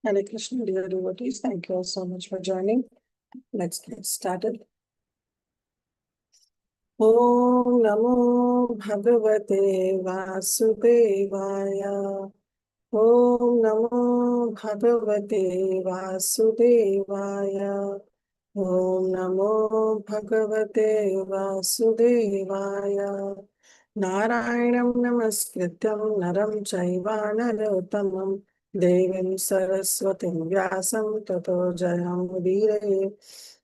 Hare Krishna, dear devotees. Thank you all so much for joining. Let's get started. Om Namo Bhagavate Vasudevaya. Om Namo Bhagavate Vasudevaya. Om Namo Bhagavate Vasudevaya. Narayanam Namaskrityam Naram Chaiva Narottamam Devim Saraswatim Vyasam Tato Jayam Udire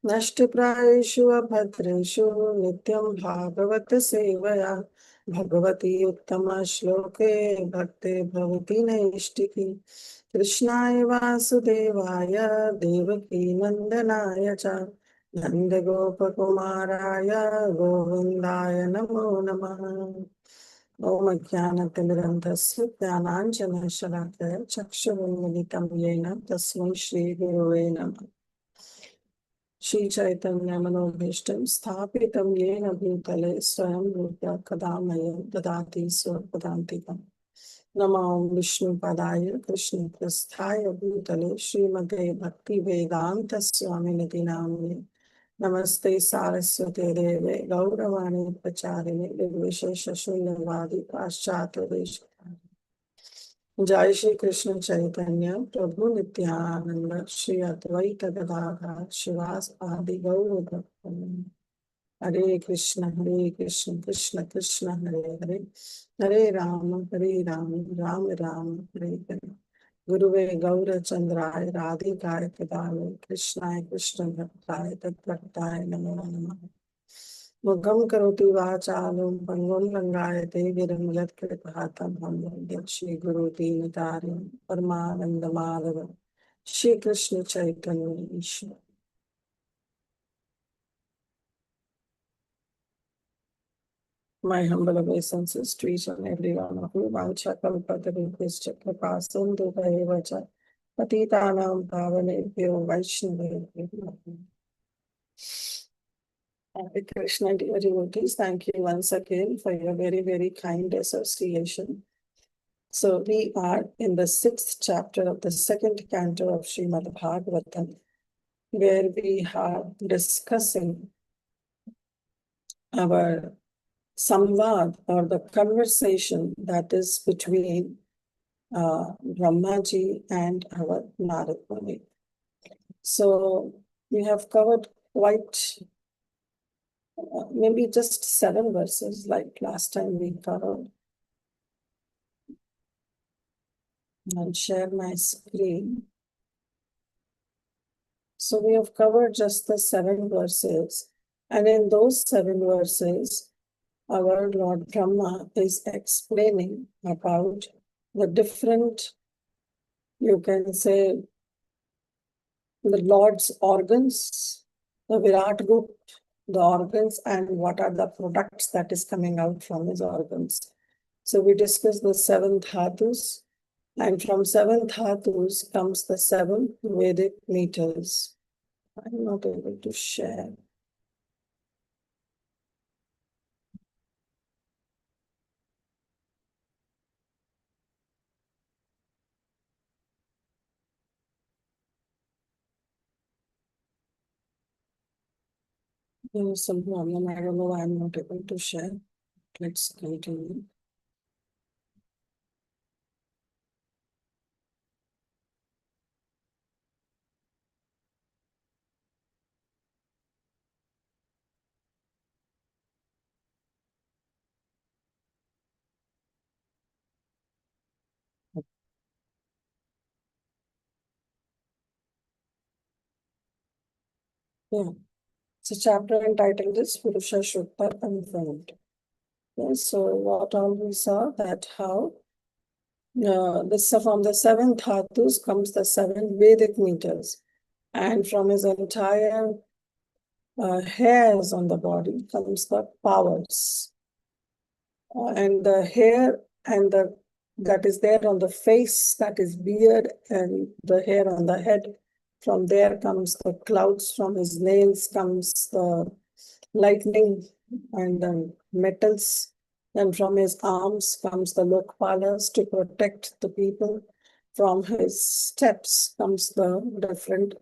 Nashtiprayeshu Abhadreshu Nityam Bhagavata Sevaya Bhagavati Uttama Shloke Bhakti Bhavati Naishtiki Krishnaya Vasudevaya Devaki Nandanaya Cha Nanda Gopa Kumaraya Govindaya Namo Namaha Om Jnanatilgrandhasya Jnananjana Shalakaya Chakshurunmilitam Yena Tasmai Shri Gurave Namaha Shri Chaitanya Manobhishtam Sthapitam Yena Bhutale Swayam Rupya Kadamaya Dadati Swapadantikam Namo Vishnu Padaya Krishna Prasthaya Bhutale Srimate Bhakti Vedanta Swami Niti Namane Namaste Saraswate Deve Gauravani Pacharine Vishesha Shunyavadi Paschata Deshakare Jai Shri Krishna Chaitanya Prabhu Nityananda Shri Advaita Gadadhar Shivas Adi Gaura Bhaktavan Hare Krishna Krishna Krishna Hare Hare Hare Rama Rama Rama Hare Hare Guruve Gaura Chandrai Radhikaya Kadale Krishnaya Krishna Bhaktaya Tadbhaktaya Namo Namaha Mugham Karoti Vachalum Pangam Rangayate Giram Yat Kripahatam Hamdam Shri Guru Dinatarim Paramananda Madhava Shri Krishna Chaitanya Ishwar. My humble obeisances to each and every one of you. Vancha kalpatarubhyascha kripasindhu bhayevacha patitanam pavanebhyo vaishnavebhyo namo. Hare Krishna, dear devotees, thank you once again for your very, very kind association. So we are in the 6th chapter of the 2nd canto of Srimad Bhagavatam, where we are discussing our samvad, or the conversation that is between Brahmaji and our Narad Muni. So we have covered quite maybe just 7 verses like last time we covered. I'll share my screen. So we have covered just the 7 verses, and in those 7 verses our Lord Brahma is explaining about the different, you can say, the Lord's organs, the Virat group, the organs, and what are the products that is coming out from his organs. So we discussed the 7 dhatus, and from 7 dhatus comes the 7 Vedic meters. I'm not able to share. There is some problem. I don't know why I'm not able to share. Let's continue. Yeah. So chapter entitled is Purusha Shukta Unfold. Okay, so what all we saw, that how from the 7 dhatus comes the 7 Vedic meters, and from his entire hairs on the body comes the powers, and the hair and the that is there on the face, that is beard, and the hair on the head. From there comes the clouds, from his nails comes the lightning and the metals. Then from his arms comes the lokpalas to protect the people. from his steps comes the different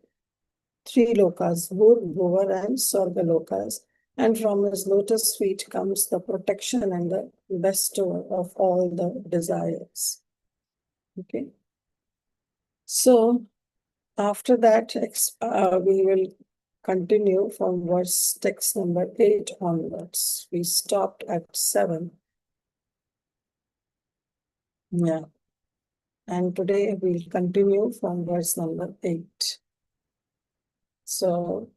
three lokas, Bhur, Bhuvar, and Sarga lokas. And from his lotus feet comes the protection and the bestower of all the desires. Okay. So after that, we will continue from verse text number 8 onwards. We stopped at 7. Yeah. And today we'll continue from verse number 8. So,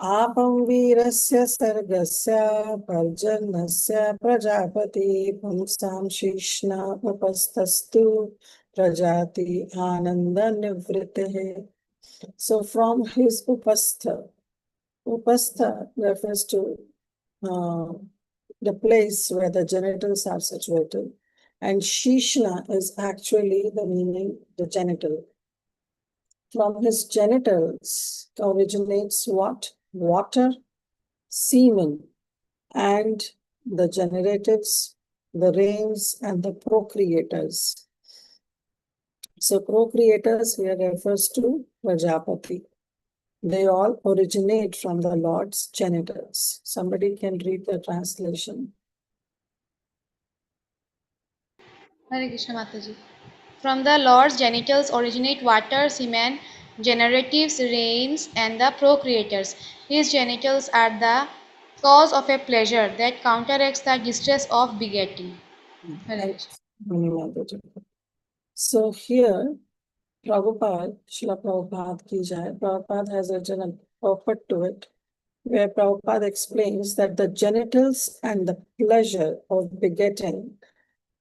आपं वीरस्य सर्गस्य पर्जन्यस्य Prajapati पुंसां शीष्ण उपस्थस्तु प्रजाति आनंद निवृत्तिः. So from his upastha refers to the place where the genitals are situated, and shishna is actually the meaning, the genital. From his genitals originates what? Water, semen, and the generatives, the rains, and the procreators. So procreators here refers to Prajapati. They all originate from the Lord's genitals. Somebody can read the translation. Hare Krishna Mataji. From the Lord's genitals originate water, semen, generatives, rains, and the procreators. His genitals are the cause of a pleasure that counteracts the distress of begetting. Hare Krishna. So here, Prabhupada, Srila Prabhupada ki jai, Prabhupada has written a purport to it, where Prabhupada explains that the genitals and the pleasure of begetting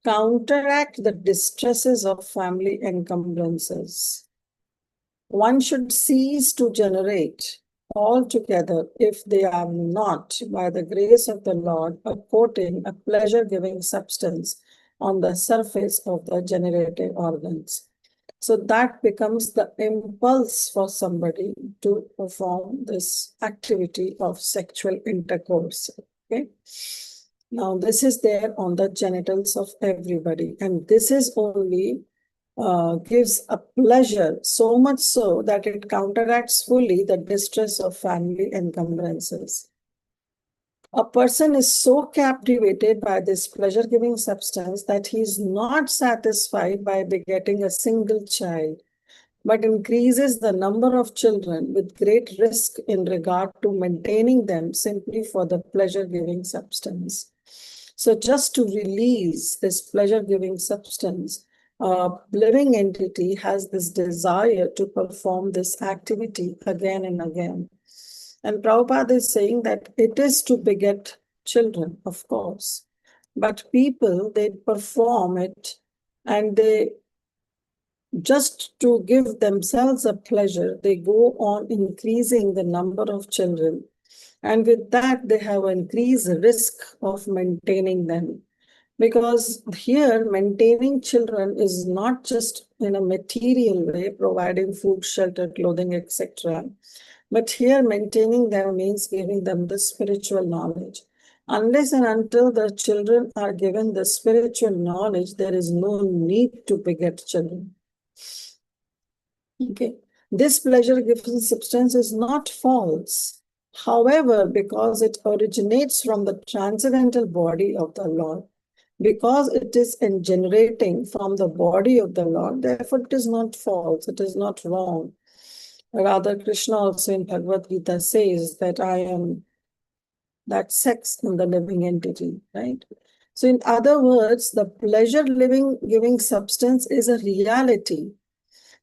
counteract the distresses of family encumbrances. One should cease to generate altogether if they are not, by the grace of the Lord, coating a pleasure-giving substance on the surface of the generative organs. So that becomes the impulse for somebody to perform this activity of sexual intercourse. Okay. Now, this is there on the genitals of everybody, and this is only gives a pleasure, so much so that it counteracts fully the distress of family encumbrances. A person is so captivated by this pleasure-giving substance that he is not satisfied by begetting a single child, but increases the number of children with great risk in regard to maintaining them simply for the pleasure-giving substance. So just to release this pleasure-giving substance, a living entity has this desire to perform this activity again and again. And Prabhupada is saying that it is to beget children, of course, but people, they perform it and they, just to give themselves a pleasure, they go on increasing the number of children. And with that, they have increased risk of maintaining them. Because here, maintaining children is not just in a material way, providing food, shelter, clothing, etc. But here, maintaining them means giving them the spiritual knowledge. Unless and until the children are given the spiritual knowledge, there is no need to beget children. Okay. This pleasure-giving substance is not false. However, because it originates from the transcendental body of the Lord, because it is generating from the body of the Lord, therefore it is not false, it is not wrong. Rather, Krishna also in Bhagavad Gita says that I am that sex in the living entity, right? So in other words, the pleasure-giving substance is a reality,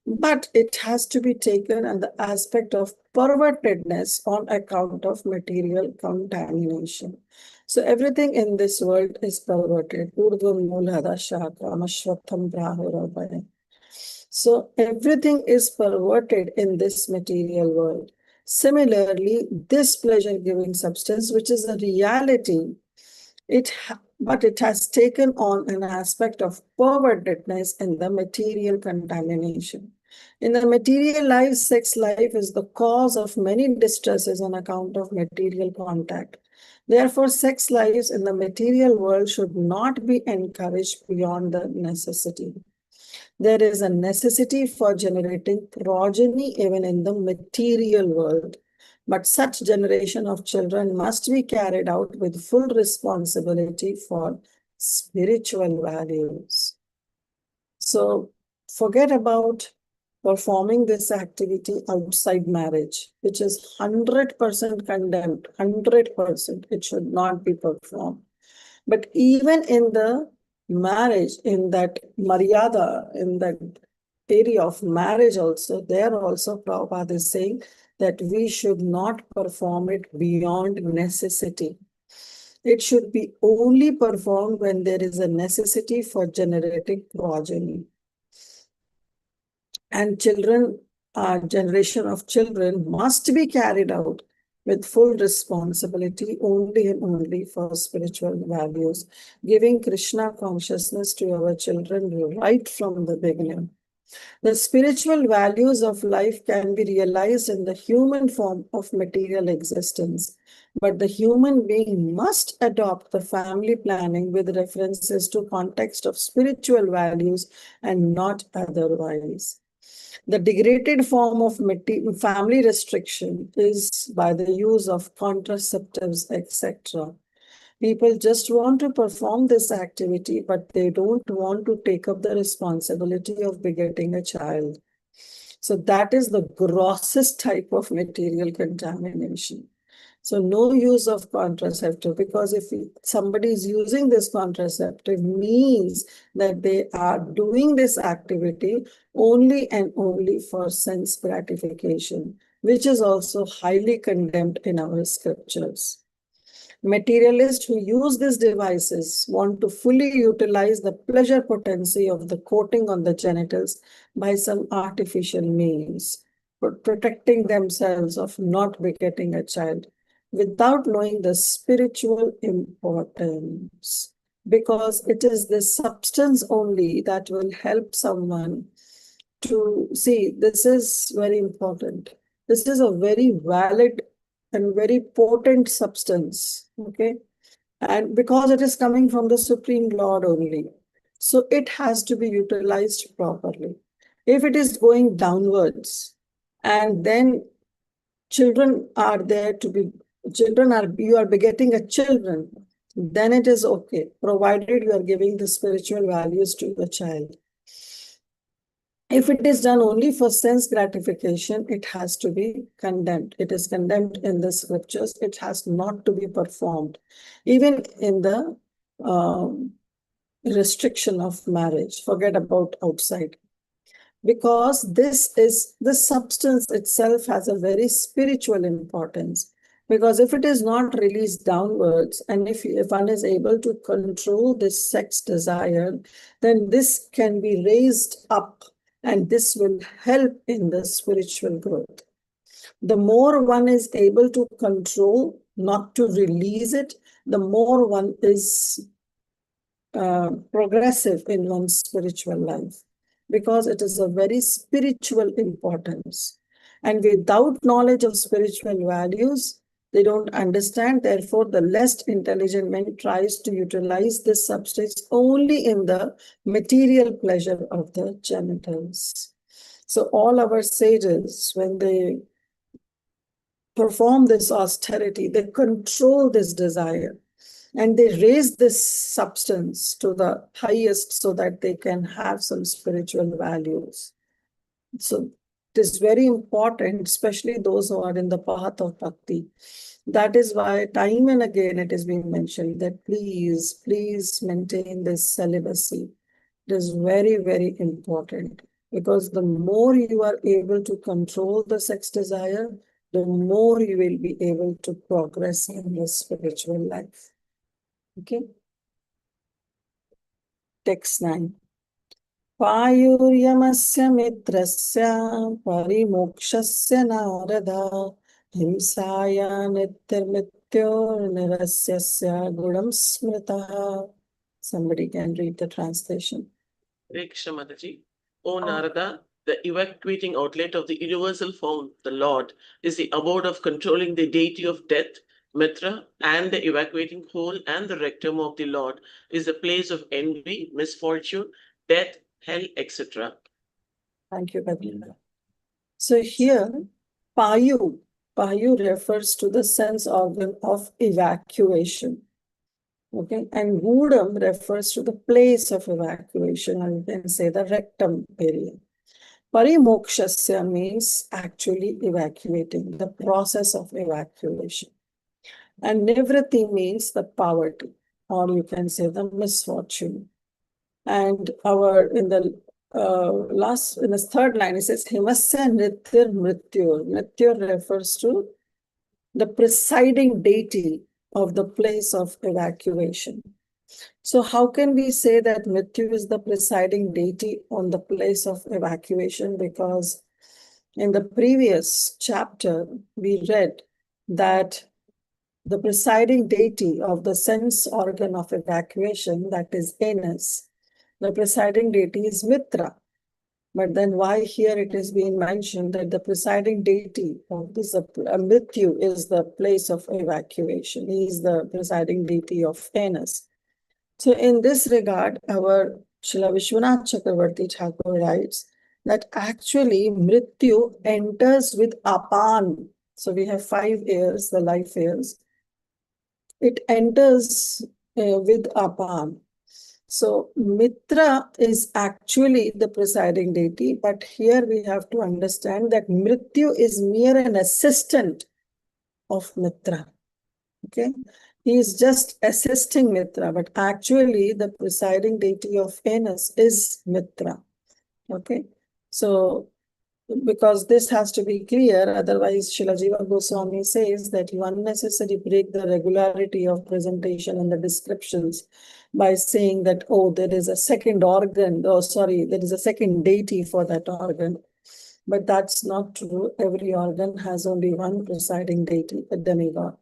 but it has to be taken in the aspect of pervertedness on account of material contamination. So everything in this world is perverted. So everything is perverted in this material world. Similarly, this pleasure-giving substance, which is a reality, but it has taken on an aspect of pervertedness in the material contamination. In the material life, sex life is the cause of many distresses on account of material contact. Therefore, sex lives in the material world should not be encouraged beyond the necessity. There is a necessity for generating progeny even in the material world. But such generation of children must be carried out with full responsibility for spiritual values. So forget about performing this activity outside marriage, which is 100% condemned, 100%. It should not be performed. But even in the marriage, in that maryada, in that area of marriage also, there also Prabhupada is saying that we should not perform it beyond necessity. It should be only performed when there is a necessity for generating progeny. And children, generation of children must be carried out with full responsibility only and only for spiritual values, giving Krishna consciousness to our children right from the beginning. The spiritual values of life can be realized in the human form of material existence, but the human being must adopt the family planning with references to context of spiritual values and not otherwise. The degraded form of family restriction is by the use of contraceptives, etc. People just want to perform this activity, but they don't want to take up the responsibility of begetting a child. So that is the grossest type of material contamination. So no use of contraceptive, because if somebody is using this contraceptive means that they are doing this activity only and only for sense gratification, which is also highly condemned in our scriptures. Materialists who use these devices want to fully utilize the pleasure potency of the coating on the genitals by some artificial means, protecting themselves of not begetting a child without knowing the spiritual importance. Because it is the substance only that will help someone to see this is very important. This is a very valid and very potent substance, okay? And because it is coming from the Supreme Lord only, so it has to be utilized properly. If it is going downwards, and then children are there to be, you are begetting a children, then it is okay, provided you are giving the spiritual values to the child. If it is done only for sense gratification, it has to be condemned. It is condemned in the scriptures. It has not to be performed. Even in the restriction of marriage, forget about outside. Because the substance itself has a very spiritual importance. Because if it is not released downwards, and if one is able to control this sex desire, then this can be raised up, and this will help in the spiritual growth. The more one is able to control, not to release it, the more one is progressive in one's spiritual life, because it is a very spiritual importance. And without knowledge of spiritual values, they don't understand. Therefore, the less intelligent man tries to utilize this substance only in the material pleasure of the genitals. So all our sages, when they perform this austerity, they control this desire, and they raise this substance to the highest so that they can have some spiritual values. So it is very important, especially those who are in the path of bhakti. That is why time and again it is being mentioned that please maintain this celibacy. It is very, very important, because the more you are able to control the sex desire, the more you will be able to progress in your spiritual life. Okay. Text 9. Payuryamasya mitrasya parimokshasya narada himsaya nityarmityor nirasyasya gudam smritaha. Somebody can read the translation. Hare Krishna Mataji. O Narada, the evacuating outlet of the universal form, the Lord, is the abode of controlling the deity of death, Mitra, and the evacuating hole and the rectum of the Lord is the place of envy, misfortune, death, hell, etc. Thank you, Kadina. So here, Payu refers to the sense organ of evacuation. Okay, and Gudam refers to the place of evacuation, and you can say the rectum area. Parimokshasya means actually evacuating, the process of evacuation. And Nivriti means the poverty, or you can say the misfortune. And in the third line, it says Himasya Nityar Mrityur. Mrityur refers to the presiding deity of the place of evacuation. So how can we say that Mrityu is the presiding deity on the place of evacuation? Because in the previous chapter, we read that the presiding deity of the sense organ of evacuation, that is anus, the presiding deity is Mitra. But then why here it is being mentioned that the presiding deity of this Mrityu is the place of evacuation. He is the presiding deity of anus. So in this regard, our Srila Vishwanath Chakravarti Thakur writes that actually Mrityu enters with Apan. So we have 5 airs, the life airs. It enters with Apan. So Mitra is actually the presiding deity, but here we have to understand that Mrityu is mere an assistant of Mitra. Okay, he is just assisting Mitra, but actually the presiding deity of anus is Mitra. Okay, so because this has to be clear, otherwise Srila Jiva Goswami says that you unnecessarily break the regularity of presentation and the descriptions by saying that, oh, there is a second organ, there is a second deity for that organ. But that's not true. Every organ has only one presiding deity, a demigod.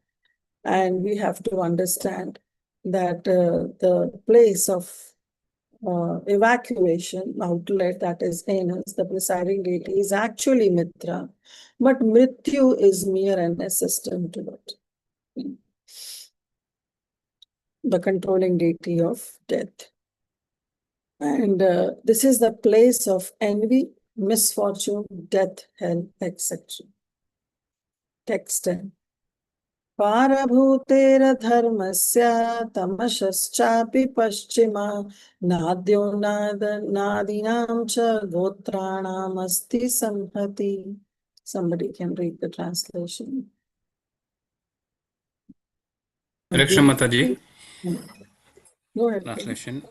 And we have to understand that the place of evacuation outlet, that is anus, the presiding deity is actually Mitra, but Mrityu is mere an assistant to it, the controlling deity of death. And this is the place of envy, misfortune, death, hell, etc. Text 10. पारभूतेर धर्मस्य तमश्चापि पश्चिमा नाद्यो नादीनां च गोत्राणाम् अस्ति संहति. Somebody can read the translation. Election Mataji. Go ahead. Translation.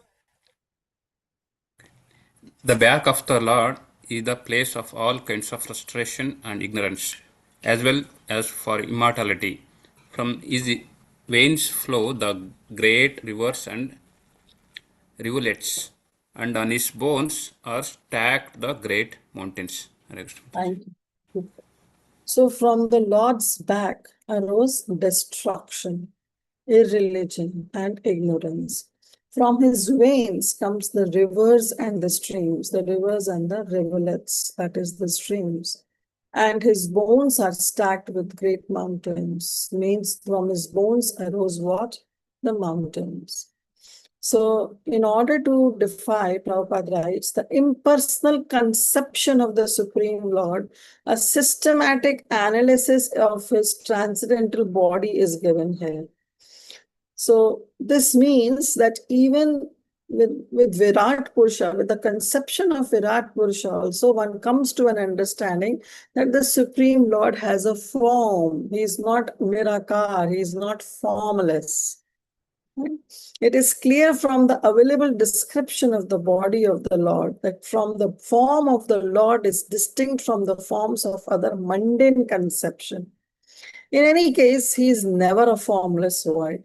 The back of the Lord is the place of all kinds of frustration and ignorance, as well as for immortality. From his veins flow the great rivers and rivulets, and on his bones are stacked the great mountains. Thank you. So from the Lord's back arose destruction, irreligion, and ignorance. From his veins comes the rivers and the streams, the rivers and the rivulets, that is the streams. And his bones are stacked with great mountains. Means from his bones arose what? The mountains. So in order to defy, Prabhupada writes, the impersonal conception of the Supreme Lord, a systematic analysis of his transcendental body is given here. So this means that even with Virat Purusha, with the conception of Virat Purusha also, one comes to an understanding that the Supreme Lord has a form. He is not Nirakar, he is not formless. It is clear from the available description of the body of the Lord that from the form of the Lord is distinct from the forms of other mundane conception. In any case, he is never a formless void.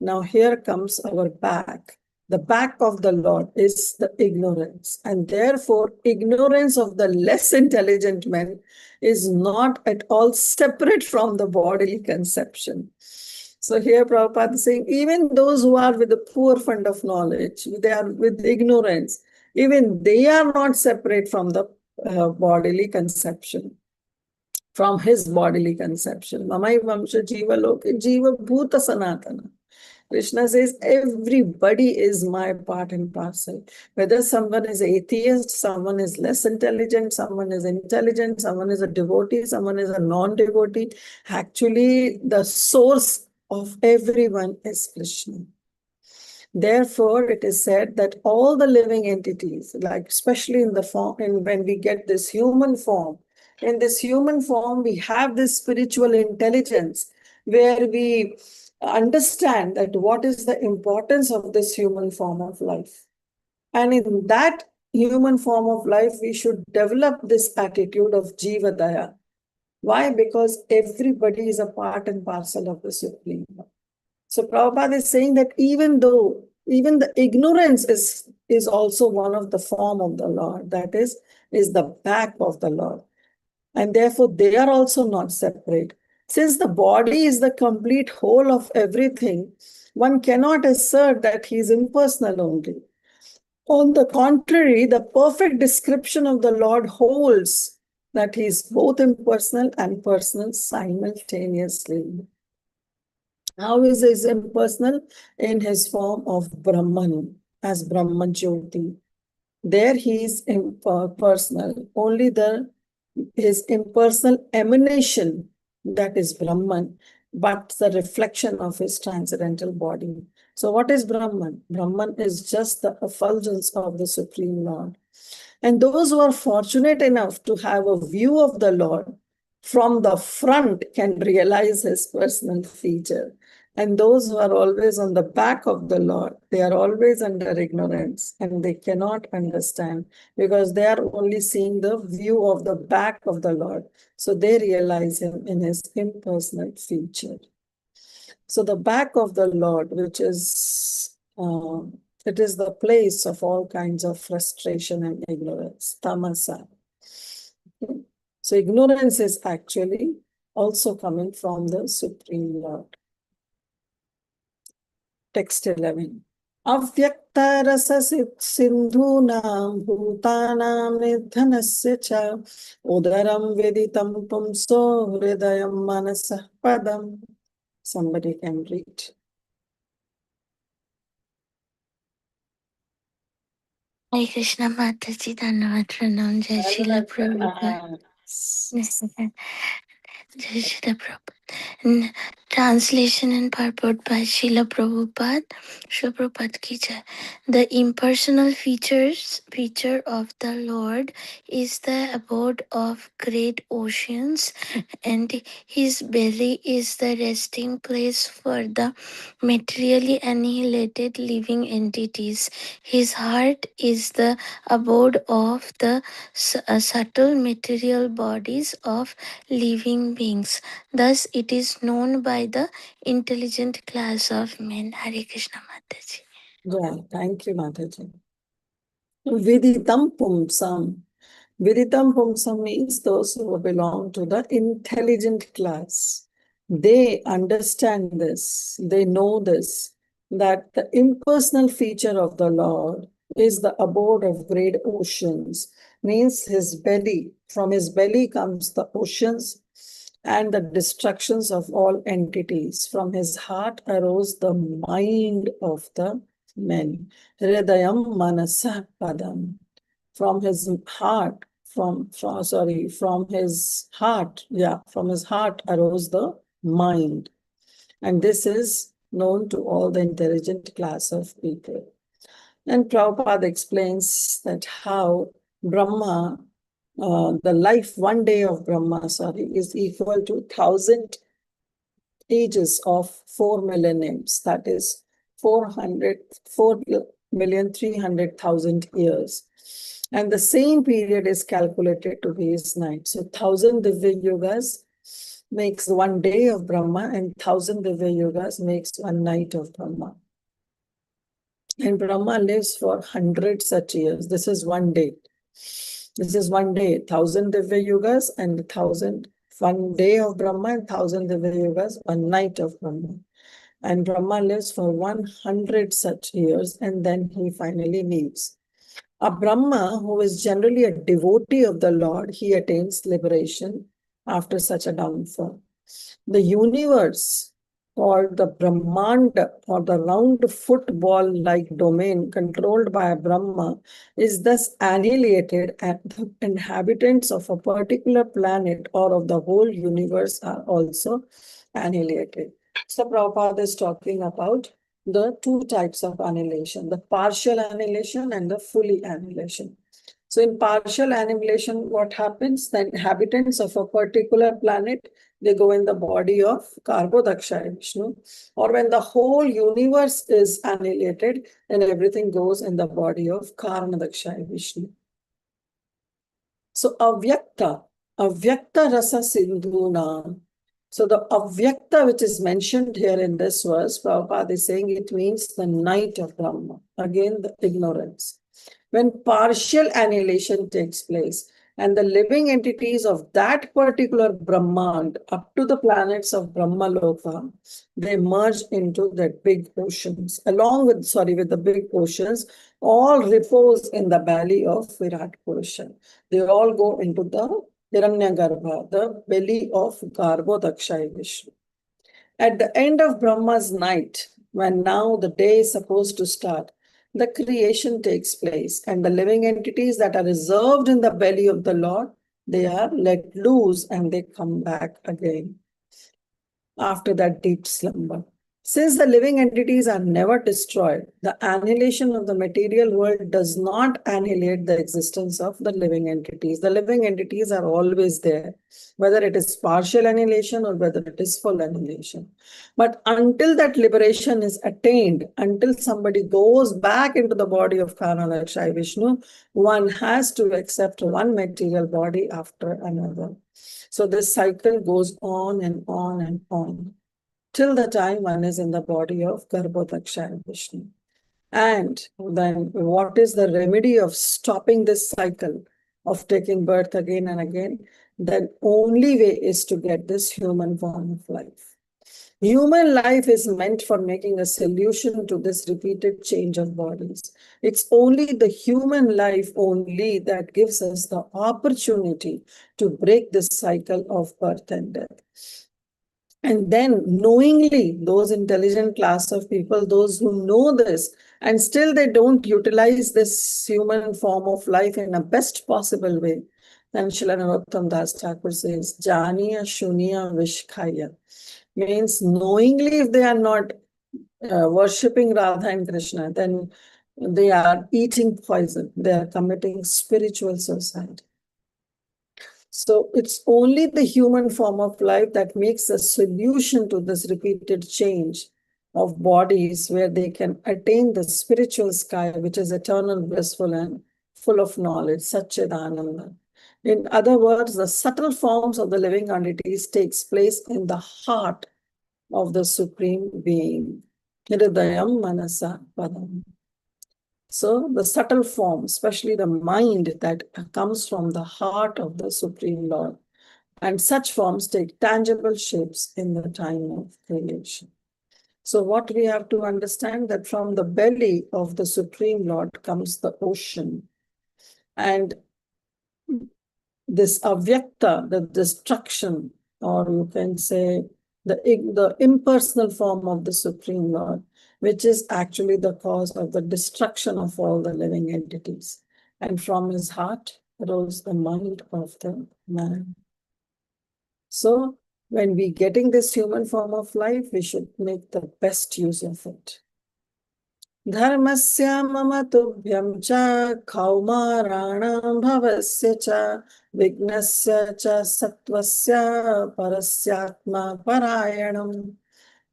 Now here comes our back. The back of the Lord is the ignorance, and therefore ignorance of the less intelligent men is not at all separate from the bodily conception. So here Prabhupada is saying, even those who are with a poor fund of knowledge, they are with ignorance, even they are not separate from the bodily conception, from his bodily conception. Mamai Vamsha Jiva Loke Jiva Bhuta Sanatana. Krishna says, everybody is my part and parcel. Whether someone is atheist, someone is less intelligent, someone is intelligent, someone is a devotee, someone is a non-devotee. Actually, the source of everyone is Krishna. Therefore, it is said that all the living entities, like especially in the form, and when we get this human form, in this human form, we have this spiritual intelligence where we understand that what is the importance of this human form of life. And in that human form of life, we should develop this attitude of Jiva Daya. Why? Because everybody is a part and parcel of the Supreme. So Prabhupada is saying that even the ignorance is also one of the form of the Lord, that is the back of the Lord. And therefore they are also not separate. Since the body is the complete whole of everything, one cannot assert that he is impersonal only. On the contrary, the perfect description of the Lord holds that he is both impersonal and personal simultaneously. How is he impersonal? In his form of Brahman, as Brahman Jyoti. There he is impersonal. Only his impersonal emanation, that is Brahman, but the reflection of his transcendental body. So what is Brahman? Brahman is just the effulgence of the Supreme Lord. And those who are fortunate enough to have a view of the Lord from the front can realize his personal feature. And those who are always on the back of the Lord, they are always under ignorance and they cannot understand because they are only seeing the view of the back of the Lord. So they realize him in his impersonal feature. So the back of the Lord, which is it is the place of all kinds of frustration and ignorance, tamasa. Okay. So ignorance is actually also coming from the Supreme Lord. Text 11. Avyakta rasa sindhunam bhutanam nidhanasya cha udaram viditam pumso hridayam manasah padam. Somebody can read. Hare Krishna Mataji, Dhanyavad Pranam, Jai Srila Prabhupada. Jai Srila Prabhupada. Translation and purport by Srila Prabhupada. Srila Prabhupada ki jai. The impersonal feature of the Lord is the abode of great oceans, and his belly is the resting place for the materially annihilated living entities. His heart is the abode of the subtle material bodies of living beings. Thus, it is known by the intelligent class of men. Hare Krishna Mataji. Yeah, thank you, Mataji. Viditam pumsam. Viditam pumsam means those who belong to the intelligent class. They understand this, they know this, that the impersonal feature of the Lord is the abode of great oceans, means his belly. From his belly comes the oceans and the destructions of all entities. From his heart arose the mind of the men. Hridayam manasa padam. From his heart, from his heart arose the mind. And this is known to all the intelligent class of people. And Prabhupada explains that how Brahma, the life, one day of Brahma, is equal to 1,000 ages of 4 millenniums. That is 4,300,000 years. And the same period is calculated to be his night. So 1,000 Divya Yugas makes one day of Brahma, and 1,000 Divya Yugas makes one night of Brahma. And Brahma lives for 100 such years. This is one day. This is one day, 1,000 Divya Yugas and 1,000, one day of Brahma and 1,000 Divya Yugas, one night of Brahma. And Brahma lives for 100 such years and then he finally leaves. A Brahma who is generally a devotee of the Lord, he attains liberation after such a downfall. The universe called the Brahmanda, or the round football-like domain controlled by Brahma, is thus annihilated, and the inhabitants of a particular planet or of the whole universe are also annihilated. So Prabhupada is talking about the two types of annihilation, the partial annihilation and the fully annihilation. So in partial annihilation, what happens? The inhabitants of a particular planet, they go in the body of Karbodakshaya Vishnu, or when the whole universe is annihilated, then everything goes in the body of Karanadakshaya Vishnu. So avyakta rasa sindhuna. So the avyakta which is mentioned here in this verse, Prabhupada is saying it means the night of Brahma. Again, the ignorance. When partial annihilation takes place and the living entities of that particular Brahmand up to the planets of Brahmaloka, they merge into that big oceans. Along with, with the big oceans, all repose in the belly of Virat Purusha. They all go into the Hiranyagarbha, the belly of Garbhodakshaya Vishnu. At the end of Brahma's night, when now the day is supposed to start, the creation takes place, and the living entities that are reserved in the belly of the Lord, they are let loose and they come back again after that deep slumber. Since the living entities are never destroyed, the annihilation of the material world does not annihilate the existence of the living entities. The living entities are always there, whether it is partial annihilation or whether it is full annihilation. But until that liberation is attained, until somebody goes back into the body of Karanadakshaya Vishnu, one has to accept one material body after another. So this cycle goes on and on and on, till the time one is in the body of Garbhodakshaya Vishnu. And then what is the remedy of stopping this cycle of taking birth again and again? The only way is to get this human form of life. Human life is meant for making a solution to this repeated change of bodies. It's only the human life only that gives us the opportunity to break this cycle of birth and death. And then knowingly, those intelligent class of people, those who know this, and still they don't utilize this human form of life in a best possible way, then Srila Narottam Das Thakur says, Janiya Shuniya Vishkhaya, means knowingly if they are not worshipping Radha and Krishna, then they are eating poison, they are committing spiritual suicide. So it's only the human form of life that makes a solution to this repeated change of bodies where they can attain the spiritual sky, which is eternal, blissful, and full of knowledge, Satchidananda. In other words, the subtle forms of the living entities takes place in the heart of the Supreme Being. Hridayam Manasa Padam. So the subtle form, especially the mind that comes from the heart of the Supreme Lord, and such forms take tangible shapes in the time of creation. So what we have to understand that from the belly of the Supreme Lord comes the ocean, and this avyakta, the destruction, or you can say the impersonal form of the Supreme Lord, which is actually the cause of the destruction of all the living entities. And from his heart rose the mind of the man. So when we getting this human form of life, we should make the best use of it. Dharmasya mama tubhyam cha kaumaranam bhavasya cha vignasya cha sattvasya parasyatma parayanam.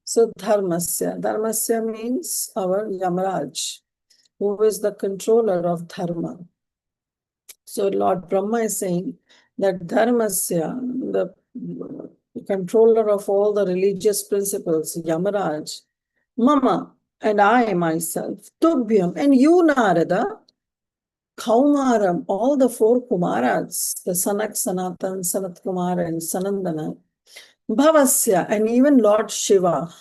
So dharmasya means our Yamaraj, who is the controller of dharma. So Lord Brahma is saying that dharmasya, the controller of all the religious principles, Yamaraj, mama, and I myself, Tubhyam, and you, Narada, Kaumaram, all the four Kumaras, the Sanak, Sanatan, Sanat Kumar, and Sanandana, Bhavasya, and even Lord Shiva,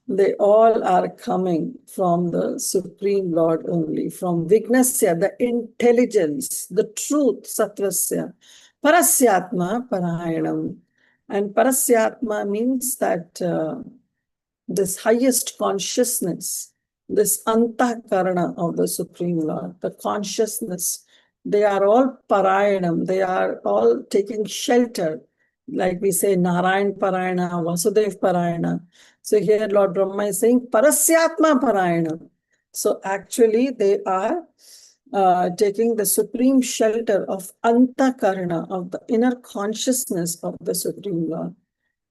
they all are coming from the Supreme Lord only, from Vignasya, the intelligence, the truth, Sattvasya, Parasyatma, Parayanam. And Parasyatma means that this highest consciousness, this antakarana of the Supreme Lord, the consciousness, they are all parayanam, they are all taking shelter, like we say Narayan Parayana, Vasudev Parayana. So here Lord Brahma is saying Parasyatma Parayana. So actually they are taking the supreme shelter of antakarana, of the inner consciousness of the Supreme Lord.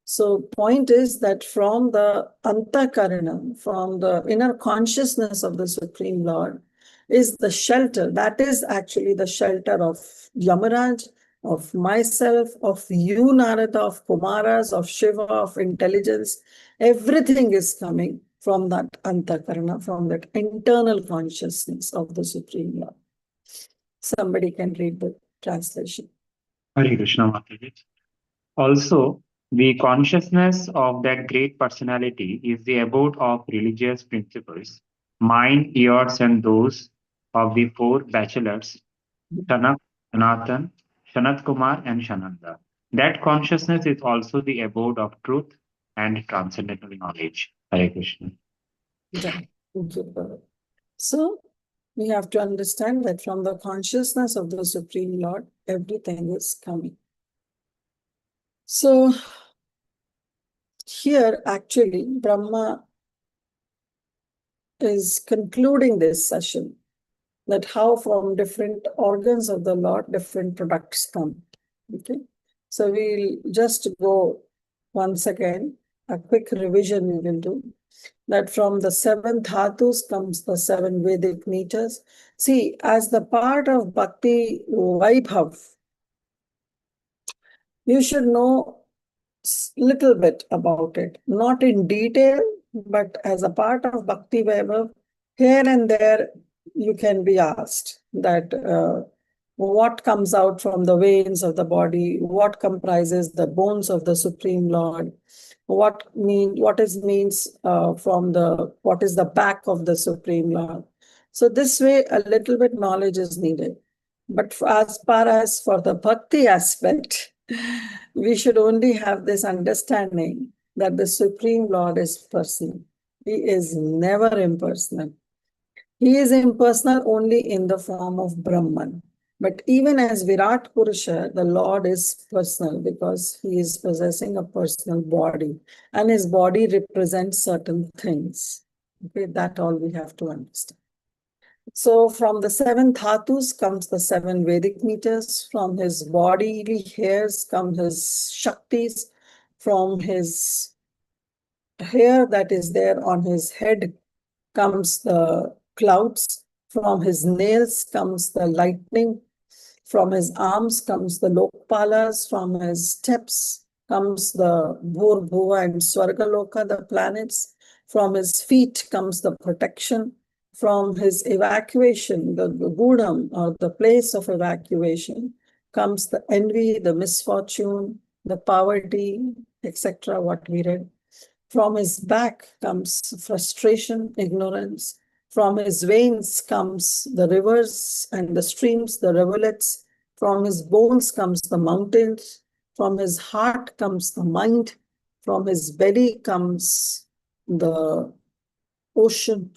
So point is that from the antakarana, from the inner consciousness of the Supreme Lord, is the shelter. That is actually the shelter of Yamaraj, of myself, of you, Narada, of Kumaras, of Shiva, of intelligence. Everything is coming from that antakarana, from that internal consciousness of the Supreme Lord. Somebody can read the translation. Hare Krishna Mataji. Also, the consciousness of that great personality is the abode of religious principles, mine, yours, and those of the four bachelors, Tanak, Sanatan, Sanat Kumar, and Shananda. That consciousness is also the abode of truth and transcendental knowledge. Hare Krishna. Done. Thank you, Prabhu. So we have to understand that from the consciousness of the Supreme Lord, everything is coming. So here actually Brahma is concluding this session, that how from different organs of the Lord, different products come. Okay. So we'll just go once again, a quick revision we will do. That from the 7 dhatus comes the 7 Vedic meters. See, as the part of Bhakti Vaibhav, you should know little bit about it, not in detail, but as a part of Bhakti Vaibhav, here and there you can be asked that what comes out from the veins of the body, what comprises the bones of the Supreme Lord, what is the back of the Supreme Lord. So this way a little bit knowledge is needed. But as far as for the bhakti aspect, we should only have this understanding that the Supreme Lord is personal. He is never impersonal. He is impersonal only in the form of Brahman. But even as Virat Purusha, the Lord is personal because he is possessing a personal body and his body represents certain things. Okay, that all we have to understand. So from the 7 dhatus comes the 7 Vedic meters. From his bodily hairs come his shaktis. From his hair that is there on his head comes the clouds. From his nails comes the lightning. From his arms comes the Lokpalas. From his steps comes the Bhur, Bhuva and Swargaloka, the planets. From his feet comes the protection. From his evacuation, the Gudam or the place of evacuation, comes the envy, the misfortune, the poverty, etc., what we read. From his back comes frustration, ignorance. From his veins comes the rivers and the streams, the rivulets. From his bones comes the mountains. From his heart comes the mind. From his belly comes the ocean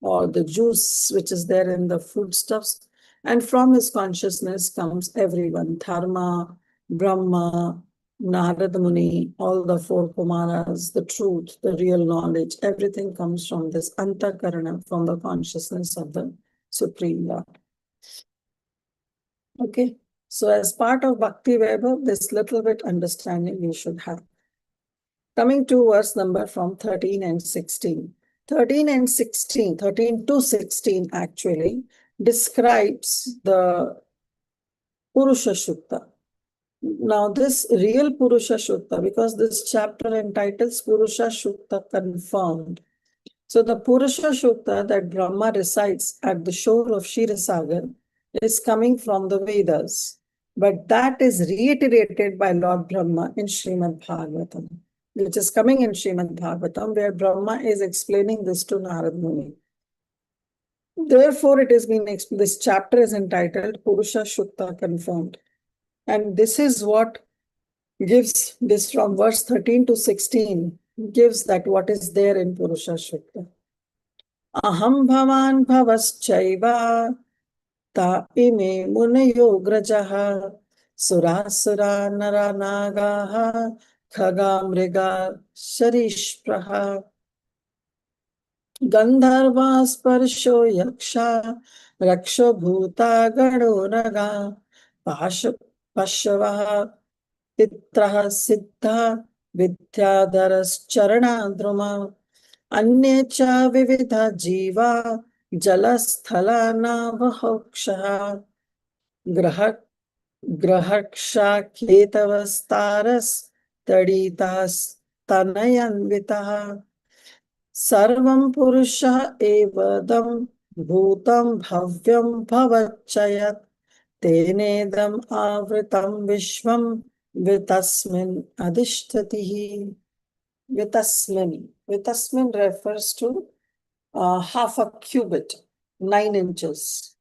or the juice which is there in the foodstuffs. And from his consciousness comes everyone, Dharma, Brahma, Narada Muni, all the 4 Kumaras, the truth, the real knowledge, everything comes from this antakarana, from the consciousness of the Supreme Lord. Okay, so as part of Bhakti Vaibhav, this little bit understanding you should have. Coming to verse number from 13 and 16. 13 to 16 actually describes the Purusha Shukta. Now this real Purusha Shukta, because this chapter entitles Purusha Shukta Confirmed. So the Purusha Shukta that Brahma recites at the shore of Kshirosagar is coming from the Vedas. But that is reiterated by Lord Brahma in Srimad Bhagavatam, which is coming in Srimad Bhagavatam, where Brahma is explaining this to Narad Muni. Therefore, it has been this chapter is entitled Purusha Shukta Confirmed. And this is what gives this from verse 13 to 16 gives that what is there in Purusha Shukta. Aham bhavan bhavaschaiva ta ime munayo grajaha surasura nara nagaha khaga mriga sharishpraha gandharva sparsho yaksha raksho bhuta gado naga pashavaha pitraha siddha vidyadharas charana druma अन्ये च विविध जीवा जलस्थलनाभोक्षः ग्रह ग्रहक्षाकेतवस्तारस्तडितास्तनयन्वितः सर्वं पुरुषः एवदं भूतं भव्यं भवच्चयत् तेनेदम् आवृतं विश्वं वितस्मिन् अधिष्ठतिः. Vitasmin. Vitasmin refers to half a cubit, 9 inches.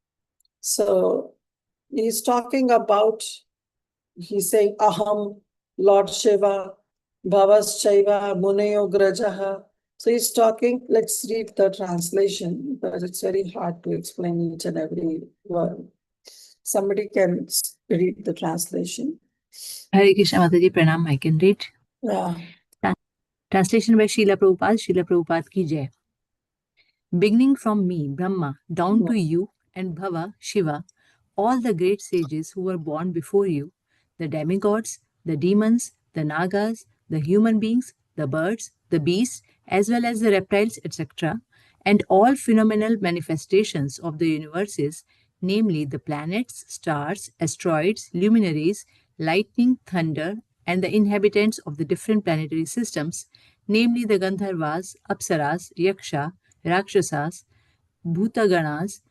So he's talking about, he's saying Aham, Lord Shiva, Bhavaschaiva, Muneyo Grajaha. So he's talking, let's read the translation because it's very hard to explain each and every word. Somebody can read the translation. Hare Krishna Mataji, Pranam, I can read. Yeah. Translation by Srila Prabhupada ki jai. Beginning from me, Brahma, down to you and Bhava, Shiva, all the great sages who were born before you, the demigods, the demons, the nagas, the human beings, the birds, the beasts, as well as the reptiles, etc., and all phenomenal manifestations of the universes, namely the planets, stars, asteroids, luminaries, lightning, thunder, and the inhabitants of the different planetary systems, namely the Gandharvas, Apsaras, Yaksha, Rakshasas, Bhutaganas,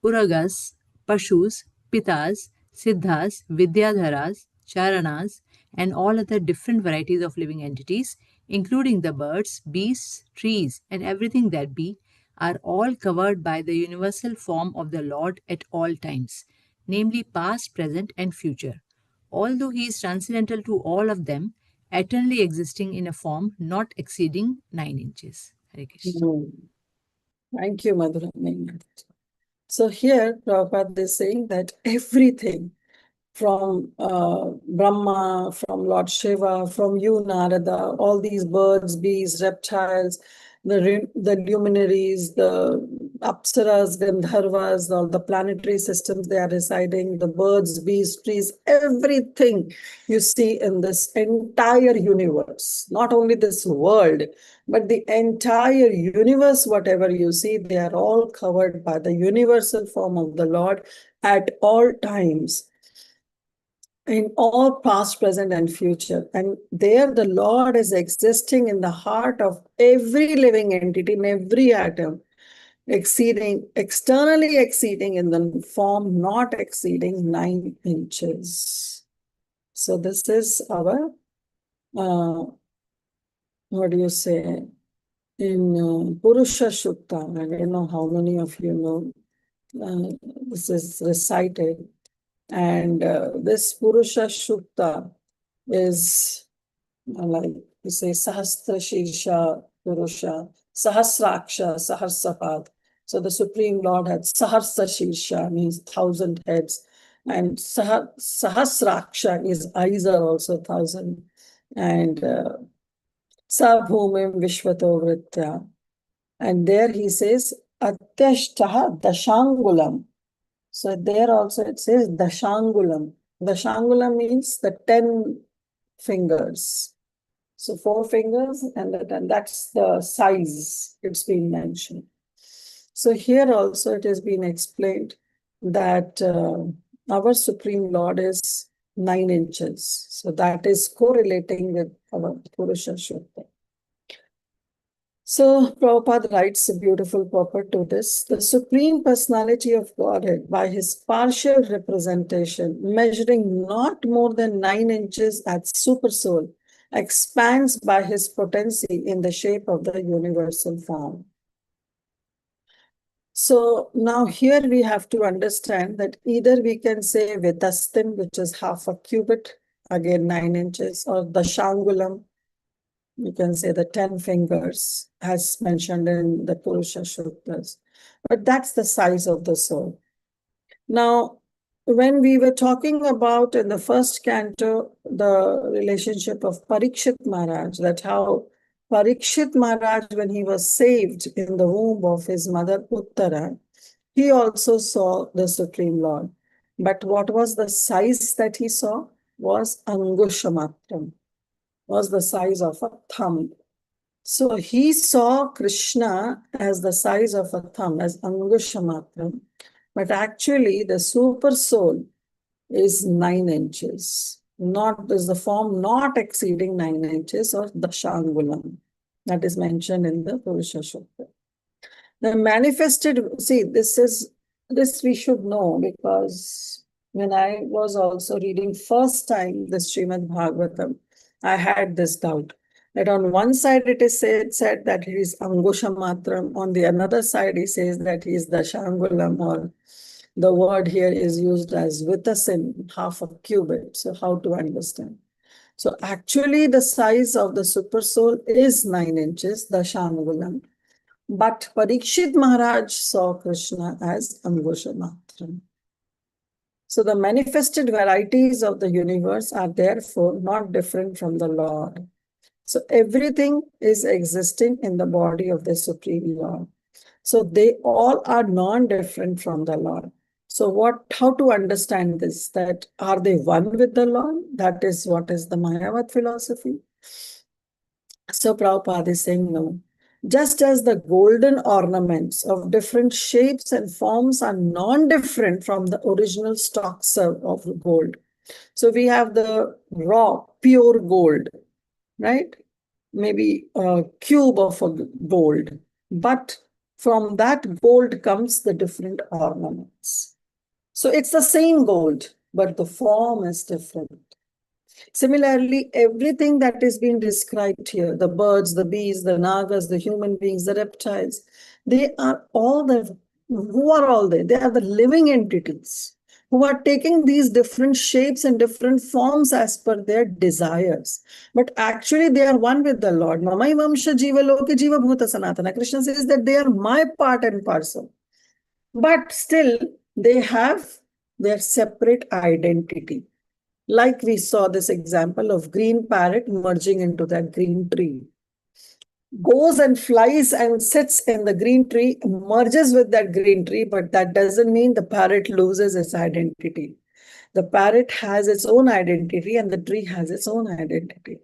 Uragas, Pashus, Pitas, Siddhas, Vidyadharas, Charanas, and all other different varieties of living entities, including the birds, beasts, trees, and everything that be, are all covered by the universal form of the Lord at all times, namely past, present, and future. Although he is transcendental to all of them, eternally existing in a form not exceeding 9 inches. Hare Krishna. Thank you, Madhura. So here, Prabhupada is saying that everything from Brahma, from Lord Shiva, from you, Narada, all these birds, bees, reptiles, the luminaries, the Apsaras, Gandharvas, all the planetary systems they are residing, the birds, bees, trees, everything you see in this entire universe, not only this world, but the entire universe, whatever you see, they are all covered by the universal form of the Lord at all times, in all past, present, and future. And there the Lord is existing in the heart of every living entity, in every atom, externally exceeding in the form not exceeding 9 inches. So this is our, what do you say, in Purusha Shukta. I don't know how many of you know, this is recited. And this Purusha Shukta is like you say Sahasra Shirsha Purusha, Sahasraksha, Saharsapad. So the Supreme Lord had Sahasra Shirsha, means 1,000 heads. And Sahasraksha, his eyes are also 1,000. And Sabhumim Vishvato Vritya. And there he says Atyashtaha Dashangulam. So there also it says Dashangulam. Dashangulam means the 10 fingers. So 4 fingers, and that's the size it's been mentioned. So here also it has been explained that our Supreme Lord is 9 inches. So that is correlating with our Purusha Shukta. So Prabhupada writes a beautiful purport to this. The Supreme Personality of Godhead, by his partial representation, measuring not more than 9 inches at Supersoul, expands by his potency in the shape of the universal form. So now here we have to understand that either we can say Vitastin, which is half a cubit, again 9 inches, or Dashangulam, You can say the 10 fingers as mentioned in the Purusha Suktas. But that's the size of the soul. Now, when we were talking about in the first canto, the relationship of Parikshit Maharaj, that how Parikshit Maharaj, when he was saved in the womb of his mother Uttara, he also saw the Supreme Lord. But what was the size that he saw? Was Angushamatram, was the size of a thumb. So he saw Krishna as the size of a thumb, as Angushamatram. But actually, the super soul is 9 inches. Not is the form not exceeding 9 inches of Dashangulam. That is mentioned in the Purusha Sukta. The manifested, see, this we should know, because when I was also reading first time the Srimad Bhagavatam, I had this doubt that on one side it is said that he is Angusha Matram, on the another side he says that he is Dashangulam, or the word here is used as vitasin, half a cubit. So how to understand? So actually the size of the super soul is 9 inches, Dashangulam. But Parikshit Maharaj saw Krishna as Angusha Matram. So the manifested varieties of the universe are therefore not different from the Lord. So everything is existing in the body of the Supreme Lord. So they all are non-different from the Lord. So how to understand this? That are they one with the Lord? That is what is the Mayavad philosophy. So Prabhupada is saying no. Just as the golden ornaments of different shapes and forms are non-different from the original stocks of gold. So we have the raw, pure gold, right? Maybe a cube of a gold. But from that gold comes the different ornaments. So it's the same gold, but the form is different. Similarly, everything that is being described here, the birds, the bees, the nagas, the human beings, the reptiles, they are all who are all they? They are the living entities who are taking these different shapes and different forms as per their desires. But actually, they are one with the Lord. Mamai Vamsha Jiva Loke Jiva Bhuta Sanatana. Krishna says that they are my part and parcel. But still, they have their separate identity. Like we saw this example of green parrot merging into that green tree. Goes and flies and sits in the green tree, merges with that green tree, but that doesn't mean the parrot loses its identity. The parrot has its own identity and the tree has its own identity.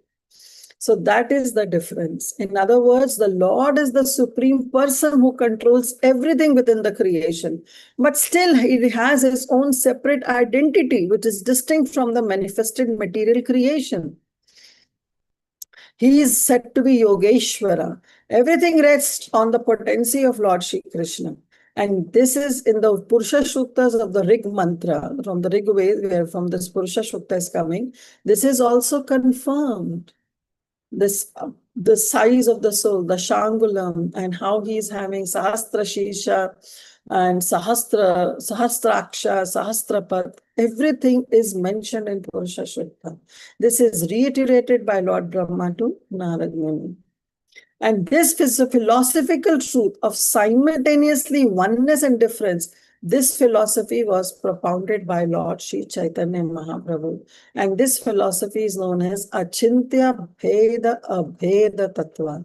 So that is the difference. In other words, the Lord is the supreme person who controls everything within the creation. But still, he has his own separate identity, which is distinct from the manifested material creation. He is said to be Yogeshwara. Everything rests on the potency of Lord Shri Krishna. And this is in the Purusha Suktas of the Rig mantra, from the Rig Ved, where from this Purusha Sukta is coming. This is also confirmed. The size of the soul, the Shangulam, and how he is having Sahasra Shisha and Sahastraksha, Sahasrapad, everything is mentioned in Purusha Sukta. This is reiterated by Lord Brahma to Narad Muni. And this is a philosophical truth of simultaneously oneness and difference. This philosophy was propounded by Lord Sri Chaitanya Mahaprabhu. And this philosophy is known as Achintya Bheda Abheda Tattva.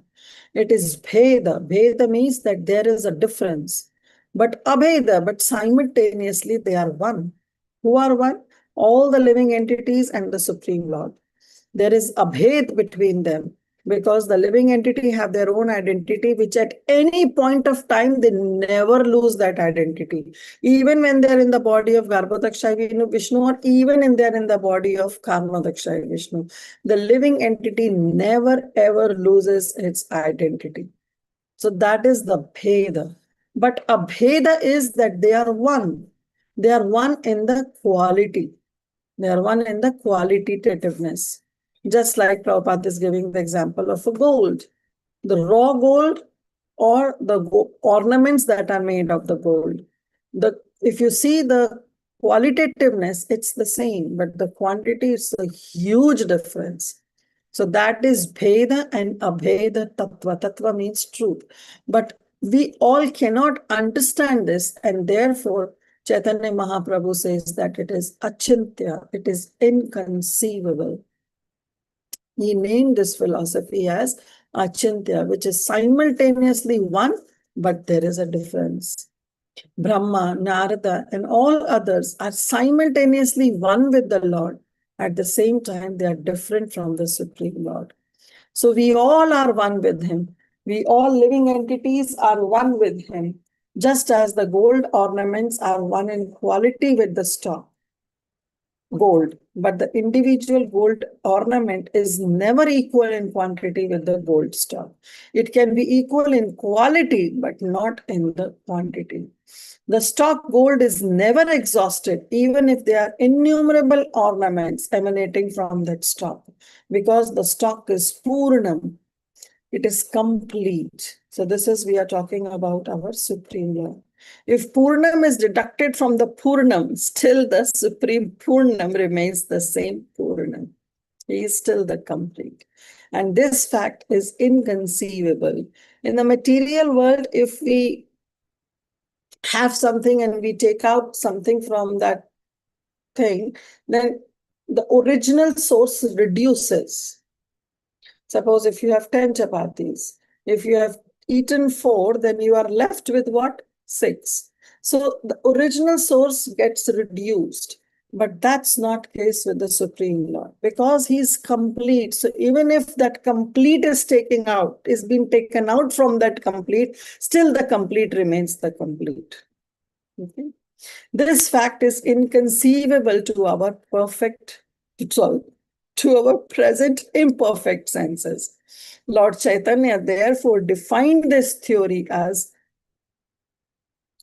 It is Bheda. Bheda means that there is a difference. But Abheda, but simultaneously they are one. Who are one? All the living entities and the Supreme Lord. There is abhed between them, because the living entity have their own identity, which at any point of time, they never lose that identity. Even when they're in the body of Garbhodakshaya Vishnu, or even they're in the body of Karmadakshaya Vishnu, the living entity never ever loses its identity. So that is the Bheda. But Abheda is that they are one. They are one in the quality. They are one in the qualitativeness. Just like Prabhupada is giving the example of a gold. The raw gold or the ornaments that are made of the gold. If you see the qualitativeness, it's the same, but the quantity is a huge difference. So that is Bheda and Abheda Tattva. Tattva means truth. But we all cannot understand this, and therefore Chaitanya Mahaprabhu says that it is achintya, it is inconceivable. He named this philosophy as achintya, which is simultaneously one, but there is a difference. Brahma, Narada, and all others are simultaneously one with the Lord. At the same time, they are different from the Supreme Lord. So we all are one with Him. We all living entities are one with Him, just as the gold ornaments are one in quality with the stock gold, but the individual gold ornament is never equal in quantity with the gold stock. It can be equal in quality, but not in the quantity. The stock gold is never exhausted, even if there are innumerable ornaments emanating from that stock, because the stock is Purnam. It is complete. So this is, we are talking about our Supreme Lord. If Purnam is deducted from the Purnam, still the Supreme Purnam remains the same Purnam. He is still the complete. And this fact is inconceivable. In the material world, if we have something and we take out something from that thing, then the original source reduces. Suppose if you have 10 chapatis, if you have eaten 4, then you are left with what? 6. So the original source gets reduced. But that's not case with the Supreme Lord, because He's complete. So even if that complete is taken out, is being taken out from that complete, still the complete remains the complete. Okay? This fact is inconceivable to our to our present imperfect senses. Lord Chaitanya therefore defined this theory as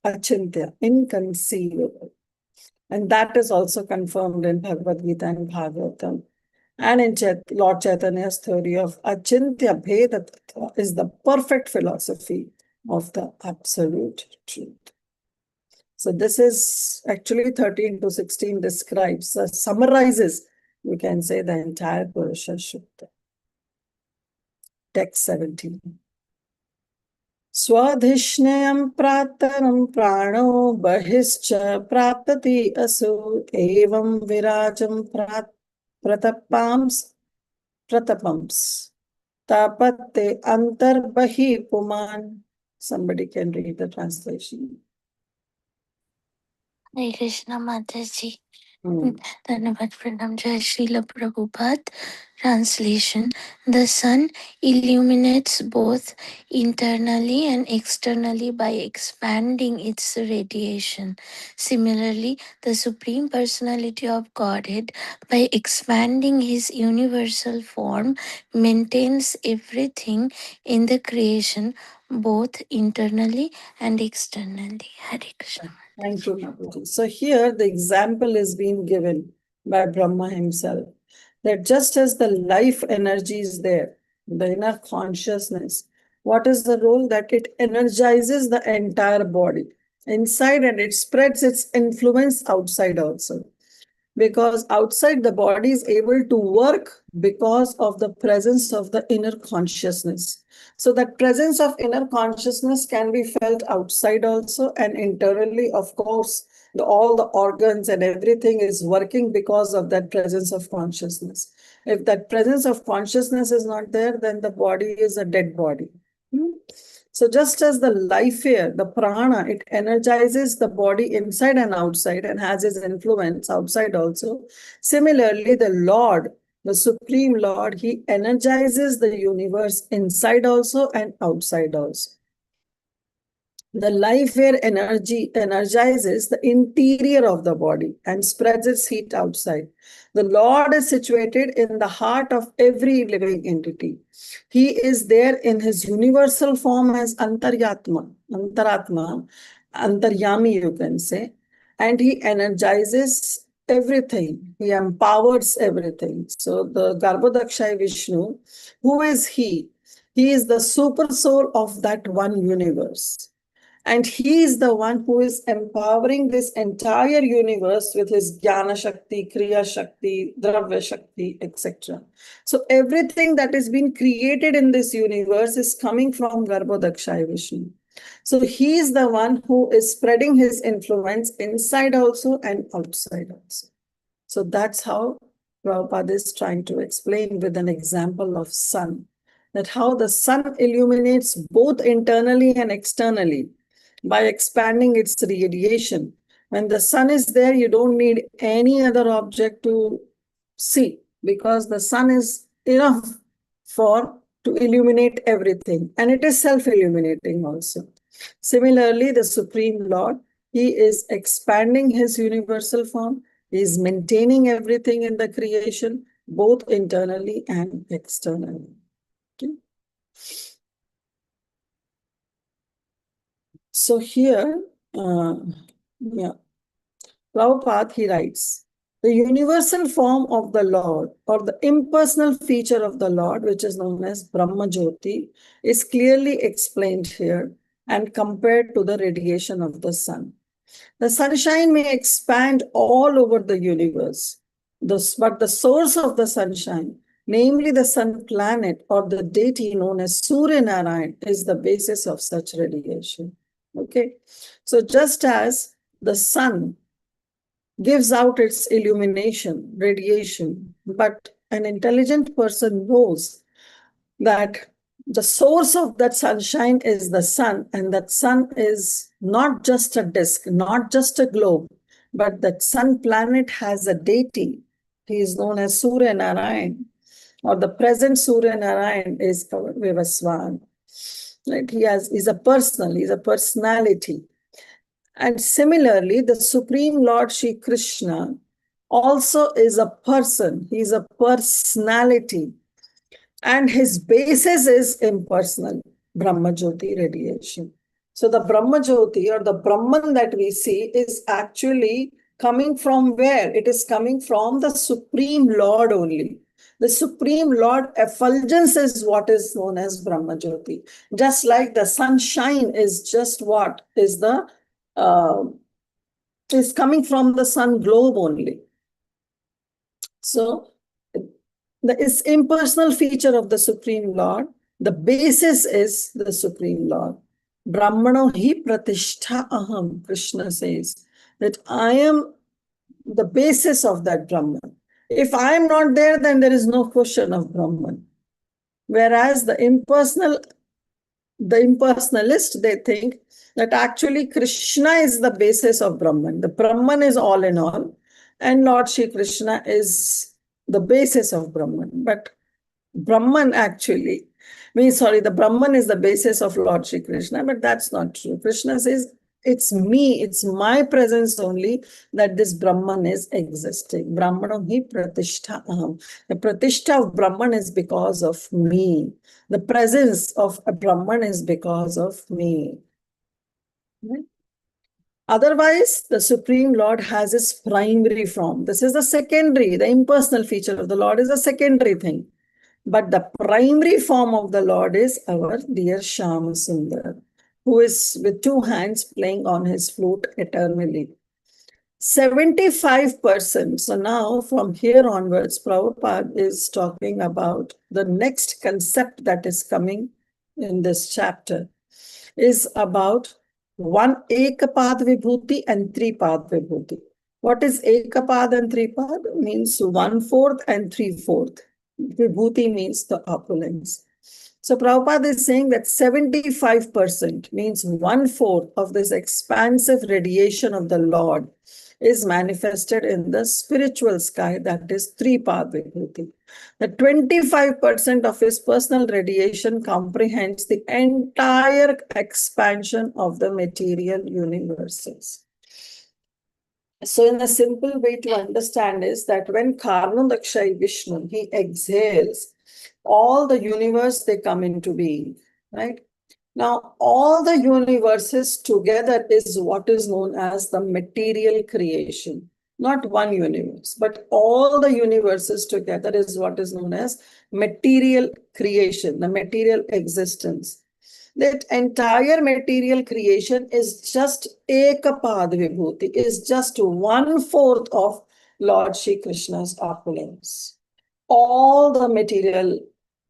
achintya, inconceivable. And that is also confirmed in Bhagavad Gita and Bhagavatam. And in Lord Chaitanya's theory of achintya bheda tattva is the perfect philosophy of the absolute truth. So this is actually 13 to 16 describes, summarizes, you can say, the entire Purusha Sukta. Text 17. Swadhishnayam prataram prano bahischa prapati asu evam virajam pratapams tapatte antarbahi puman. Somebody can read the translation. Hare Krishna Mataji. Dhanyavad Pranam Jai Srila Prabhupada. Translation. The sun illuminates both internally and externally by expanding its radiation. Similarly, the Supreme Personality of Godhead, by expanding His universal form, maintains everything in the creation, both internally and externally. Hare Krishna. Thank you, Mataji. So here the example is being given by Brahma himself, that just as the life energy is there, the inner consciousness, what is the role? That it energizes the entire body inside, and it spreads its influence outside also. Because outside the body is able to work because of the presence of the inner consciousness. So that presence of inner consciousness can be felt outside also, and internally, of course, all the organs and everything is working because of that presence of consciousness. If that presence of consciousness is not there, then the body is a dead body. So just as the life air, the prana, it energizes the body inside and outside and has its influence outside also. Similarly, the Lord, the Supreme Lord, He energizes the universe inside also and outside also. The life air energy energizes the interior of the body and spreads its heat outside. The Lord is situated in the heart of every living entity. He is there in His universal form as Antaryatma, Antaryami, you can say, and He energizes everything. He empowers everything. So the Garbhodakshaya Vishnu, who is He? He is the super soul of that one universe. And he is the one who is empowering this entire universe with his Jnana Shakti, Kriya Shakti, Dravya Shakti, etc. So everything that is being created in this universe is coming from Garbhodakshaya Vishnu. So he is the one who is spreading his influence inside also and outside also. So that's how Prabhupada is trying to explain with an example of sun, that how the sun illuminates both internally and externally by expanding its radiation. When the sun is there, you don't need any other object to see, because the sun is enough to illuminate everything, and it is self-illuminating also. Similarly, the Supreme Lord, he is expanding his universal form, he is maintaining everything in the creation, both internally and externally. Okay. So here, Prabhupada, he writes, the universal form of the Lord, or the impersonal feature of the Lord, which is known as Brahma Jyoti, is clearly explained here and compared to the radiation of the sun. The sunshine may expand all over the universe, but the source of the sunshine, namely the sun planet or the deity known as Surya Narayan, is the basis of such radiation. Okay, so just as the sun gives out its illumination, radiation, but an intelligent person knows that the source of that sunshine is the sun, and that sun is not just a disk, not just a globe, but that sun planet has a deity. He is known as Surya Narayan, or the present Surya Narayan is Vivaswan. Right? He's a personality. And similarly, the Supreme Lord Shri Krishna also is a person. He's a personality. And his basis is impersonal, Brahma Jyoti radiation. So the Brahma Jyoti, or the Brahman that we see, is actually coming from where? It is coming from the Supreme Lord only. The Supreme Lord effulgence is what is known as Brahma Jyoti. Just like the sunshine is just what is is coming from the sun globe only. So the impersonal feature of the Supreme Lord, the basis is the Supreme Lord. Brahmano hi pratishtha aham, Krishna says, that I am the basis of that Brahman. If I am not there, then there is no question of Brahman. Whereas the impersonalist, they think that actually Krishna is the basis of Brahman. The Brahman is all in all, and Lord Shri Krishna is the basis of Brahman. But Brahman actually the Brahman is the basis of Lord Shri Krishna, but that's not true. Krishna says, it's me, it's my presence only that this Brahman is existing. Brahmano hi pratishtha aham. The pratishtha of Brahman is because of me. The presence of a Brahman is because of me. Right? Otherwise, the Supreme Lord has his primary form. This is the secondary, the impersonal feature of the Lord is a secondary thing. But the primary form of the Lord is our dear Shyama Sundar, who is with two hands playing on his flute eternally. 75%. So now from here onwards, Prabhupada is talking about the next concept that is coming in this chapter is about one Ekapad Vibhuti and Tripad Vibhuti. What is Ekapad and Tripad? Means 1/4 and 3/4. Vibhuti means the opulence. So Prabhupada is saying that 75% means 1/4 of this expansive radiation of the Lord is manifested in the spiritual sky, that is Tripad Vibhuti. The 25% of his personal radiation comprehends the entire expansion of the material universes. So in a simple way to understand is that when Karnodakshaya Vishnu, he exhales, all the universe, they come into being, right? Now, all the universes together is what is known as the material creation. Not one universe, but all the universes together is what is known as material creation, the material existence. That entire material creation is just ekapad vibhuti, is just 1/4 of Lord Shri Krishna's opulence. All the material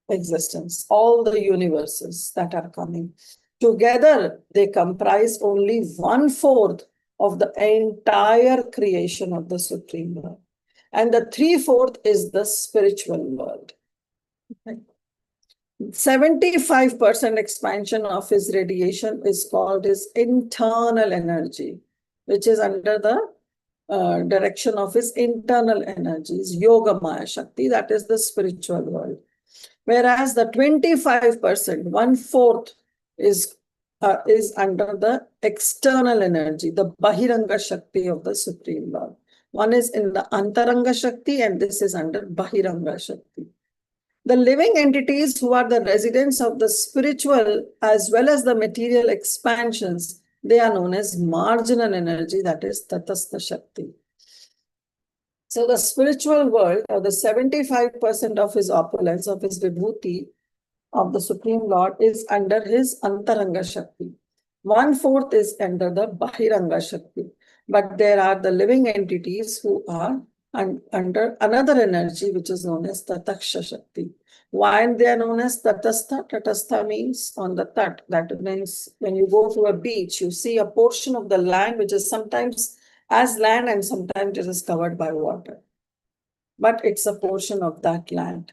existence, all the universes that are coming together, they comprise only 1/4 of the entire creation of the Supreme Lord. And the 3/4 is the spiritual world. 75% expansion of his radiation is called his internal energy, which is under the direction of his internal energies, Yoga Maya Shakti, that is the spiritual world. Whereas the 25%, 1/4, is under the external energy, the Bahiranga Shakti of the Supreme Lord. One is in the Antaranga Shakti, and this is under Bahiranga Shakti. The living entities who are the residents of the spiritual as well as the material expansions, they are known as marginal energy, that is Tatastha Shakti. So the spiritual world, or the 75% of his opulence, of his vibhuti, of the Supreme Lord, is under his Antaranga Shakti. 1/4 is under the Bahiranga Shakti. But there are the living entities who are under another energy, which is known as Tataksha Shakti. Why they are known as Tatastha? Tatastha means on the tat. That means when you go to a beach, you see a portion of the land which is sometimes as land and sometimes it is covered by water. But it's a portion of that land.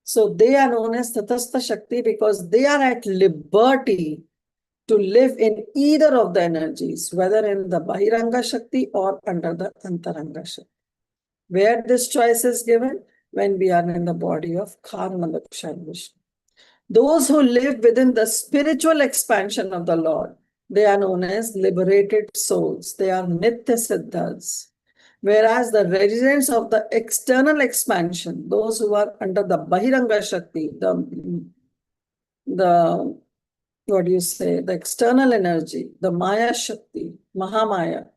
So they are known as Tatastha Shakti because they are at liberty to live in either of the energies, whether in the Bahiranga Shakti or under the Antaranga Shakti. Where this choice is given? When we are in the body of Karma Laksha Vishnu. Those who live within the spiritual expansion of the Lord, they are known as liberated souls. They are Nitya Siddhas. Whereas the residents of the external expansion, those who are under the Bahiranga Shakti, the what do you say, the external energy, the Maya Shakti, Mahamaya,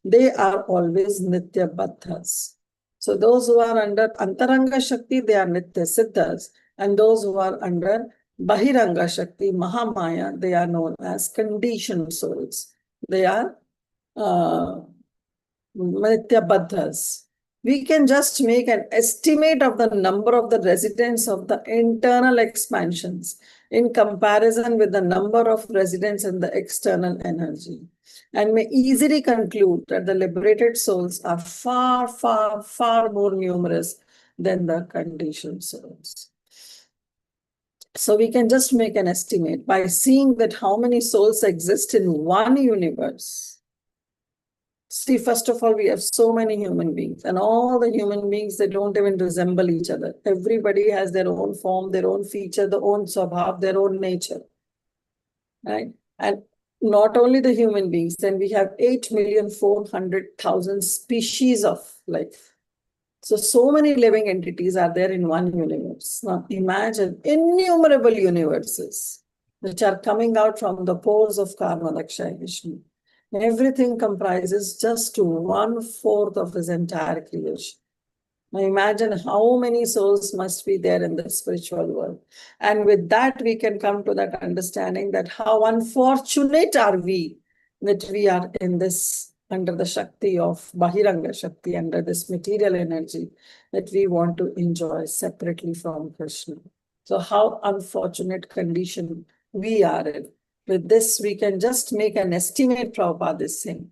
they are always Nitya Baddhas. So those who are under Antaranga Shakti, they are Nitya Siddhas. And those who are under Bahiranga Shakti, Mahamaya, they are known as conditioned souls. They are Nitya Baddhas. We can just make an estimate of the number of the residents of the internal expansions in comparison with the number of residents in the external energy, and may easily conclude that the liberated souls are far, far, far more numerous than the conditioned souls. So we can just make an estimate by seeing that how many souls exist in one universe. See, first of all, we have so many human beings, and all the human beings, they don't even resemble each other. Everybody has their own form, their own feature, their own swabhav, their own nature, right? And not only the human beings, then we have 8,400,000 species of life. So many living entities are there in one universe. Now imagine innumerable universes which are coming out from the pores of Karma Daksha Vishnu. Everything comprises just 1/4 of his entire creation. Now imagine how many souls must be there in the spiritual world. And with that, we can come to that understanding that how unfortunate are we that we are in this, under the Shakti of Bahiranga Shakti, under this material energy that we want to enjoy separately from Krishna. So how unfortunate condition we are in. With this, we can just make an estimate, Prabhupada is saying,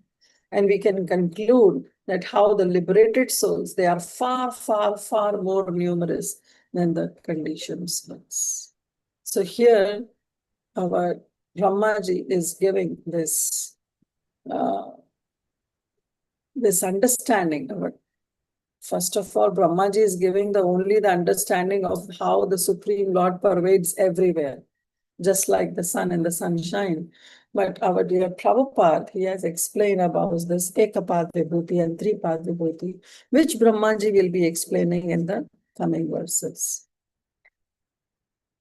and we can conclude that how the liberated souls, they are far, far, far more numerous than the conditioned souls. So here, our Brahmaji is giving this, this understanding of it. First of all, Brahmaji is giving only the understanding of how the Supreme Lord pervades everywhere, just like the sun and the sunshine. But our dear Prabhupada, he has explained about this Ekapad Vibhuti and Tripad Vibhuti, which Brahmaji will be explaining in the coming verses.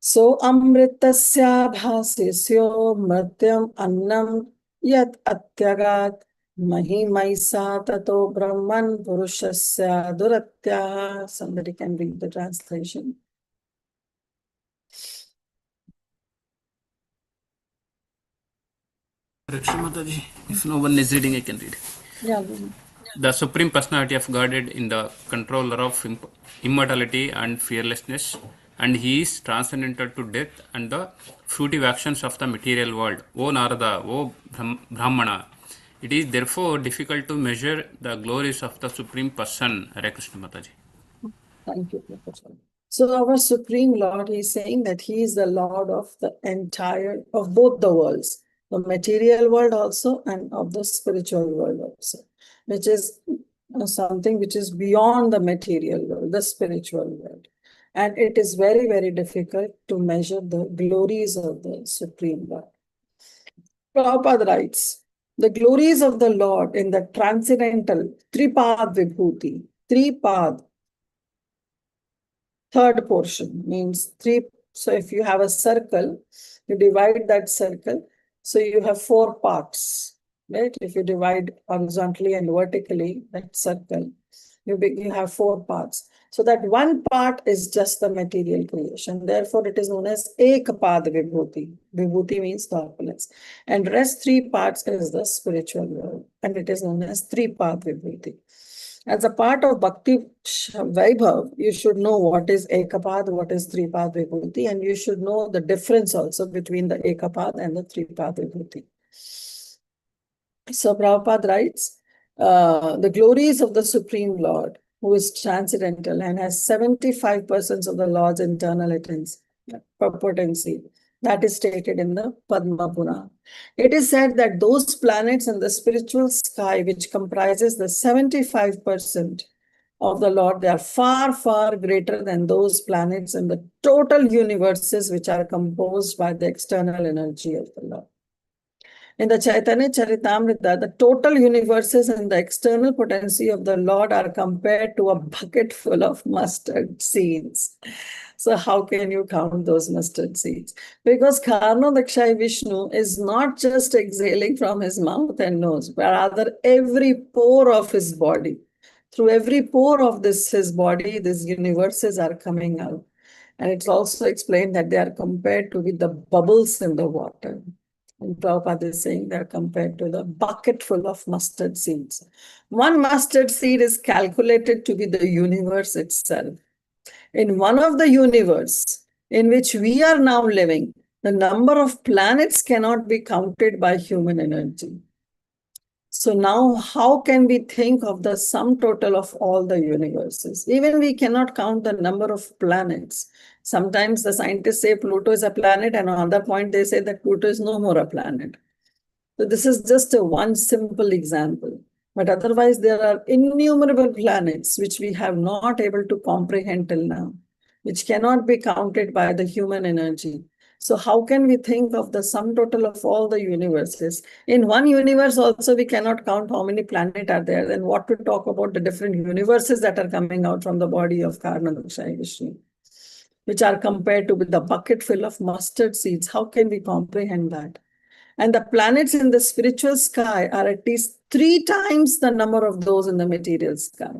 So amritasya bhasisyo mrityam annam yat atyagat mahimaisa tato brahman purushasya duratya. Somebody can read the translation. Krishna Mataji. If no one is reading, I can read. Yeah. The Supreme Personality of Godhead in the controller of immortality and fearlessness, and he is transcendental to death and the fruitive actions of the material world. O Narada, O Brahmana, it is therefore difficult to measure the glories of the Supreme Person. Hare Krishna Mataji. Thank you, Professor. So our Supreme Lord, he's saying that he is the Lord of the entire, of both the worlds, the material world also and of the spiritual world also, which is something which is beyond the material world, the spiritual world. And it is very, very difficult to measure the glories of the Supreme Lord. Prabhupada writes, the glories of the Lord in the transcendental Tripad Vibhuti, Tripad, third portion means three. So if you have a circle, you divide that circle. So you have four parts, right? If you divide horizontally and vertically that circle, you have four parts. So that one part is just the material creation. Therefore, it is known as Ekapad Vibhuti. Vibhuti means the opulence. And rest three parts is the spiritual world. And it is known as Tripad Vibhuti. As a part of Bhakti Vaibhav, you should know what is Ekapad, what is Tripad Vibhuti, and you should know the difference also between the Ekapad and the Tripad Vibhuti. So Prabhupada writes, the glories of the Supreme Lord, who is transcendental and has 75% of the Lord's internal potency. That is stated in the Padma Purana. It is said that those planets in the spiritual sky, which comprises the 75% of the Lord, they are far, far greater than those planets in the total universes which are composed by the external energy of the Lord. In the Chaitanya Charitamrita, the total universes and the external potency of the Lord are compared to a bucket full of mustard seeds. So how can you count those mustard seeds? Because Karnadakshay Vishnu is not just exhaling from his mouth and nose, but rather every pore of his body. Through every pore of his body, these universes are coming out. And it's also explained that they are compared to with the bubbles in the water. And Prabhupada is saying they're compared to the bucket full of mustard seeds. One mustard seed is calculated to be the universe itself. In one of the universe in which we are now living, the number of planets cannot be counted by human energy. So now how can we think of the sum total of all the universes? Even we cannot count the number of planets. Sometimes the scientists say Pluto is a planet, and on another point they say that Pluto is no more a planet. So this is just one simple example. But otherwise there are innumerable planets which we have not able to comprehend till now, which cannot be counted by the human energy. So how can we think of the sum total of all the universes? In one universe also we cannot count how many planets are there. Then what to talk about the different universes that are coming out from the body of Karnadakshay Vishnu, which are compared to with the bucket full of mustard seeds. How can we comprehend that? And the planets in the spiritual sky are at least 3 times the number of those in the material sky.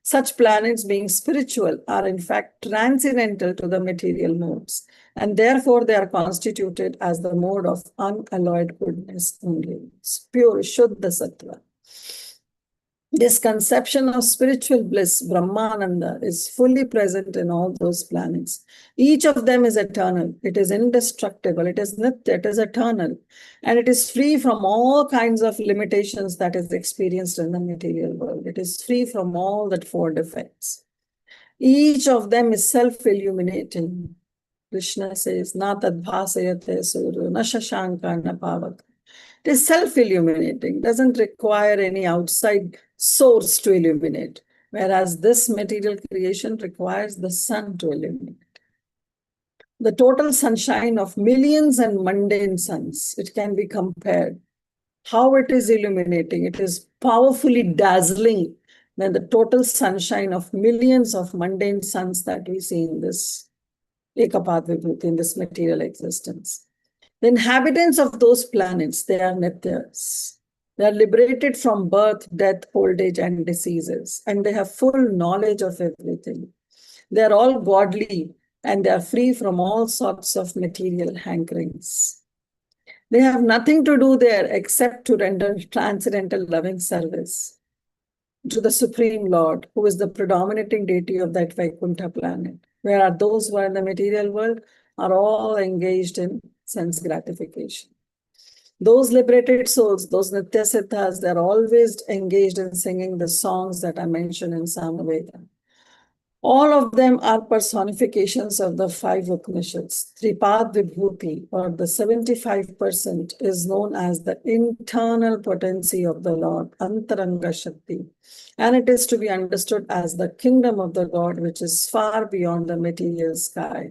Such planets, being spiritual, are in fact transcendental to the material modes, and therefore they are constituted as the mode of unalloyed goodness only. It's pure Shuddha Sattva. This conception of spiritual bliss, Brahmananda, is fully present in all those planets. Each of them is eternal. It is indestructible. It is nitya. It is eternal. And it is free from all kinds of limitations that is experienced in the material world. It is free from all that 4 defects. Each of them is self-illuminating. Krishna says, Na tad bhasayate suru, na shashanka na pavaka. It is self-illuminating, doesn't require any outside source to illuminate, whereas this material creation requires the sun to illuminate. The total sunshine of millions and mundane suns, it can be compared. How it is illuminating, it is powerfully dazzling than the total sunshine of millions of mundane suns that we see in this Ekapad Vibhuti, in this material existence. The inhabitants of those planets, they are nityas. They are liberated from birth, death, old age, and diseases, and they have full knowledge of everything. They are all godly, and they are free from all sorts of material hankerings. They have nothing to do there except to render transcendental loving service to the Supreme Lord, who is the predominating deity of that Vaikuntha planet. Whereas those who are in the material world are all engaged in sense gratification. Those liberated souls, those Nitya Siddhas, they're always engaged in singing the songs that I mentioned in Samaveda. All of them are personifications of the five Upanishads. Tripad Vibhuti, or the 75%, is known as the internal potency of the Lord, Antaranga Shakti. And it is to be understood as the kingdom of the God, which is far beyond the material sky.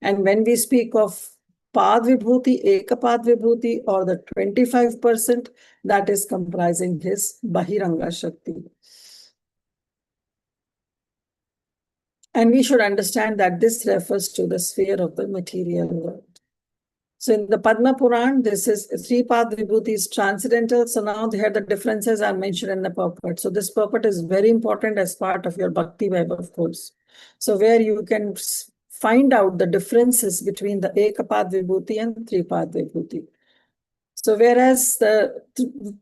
And when we speak of Pad Vibhuti, Ekapad Vibhuti, or the 25%, that is comprising his Bahiranga Shakti. And we should understand that this refers to the sphere of the material world. So in the Padma Puran, this is Sripad Vibhuti is transcendental. So now here the differences are mentioned in the purport. So this purport is very important as part of your Bhakti Vaibhav course. So where you can find out the differences between the Ekapad Vibhuti and Tripad Vibhuti. So whereas the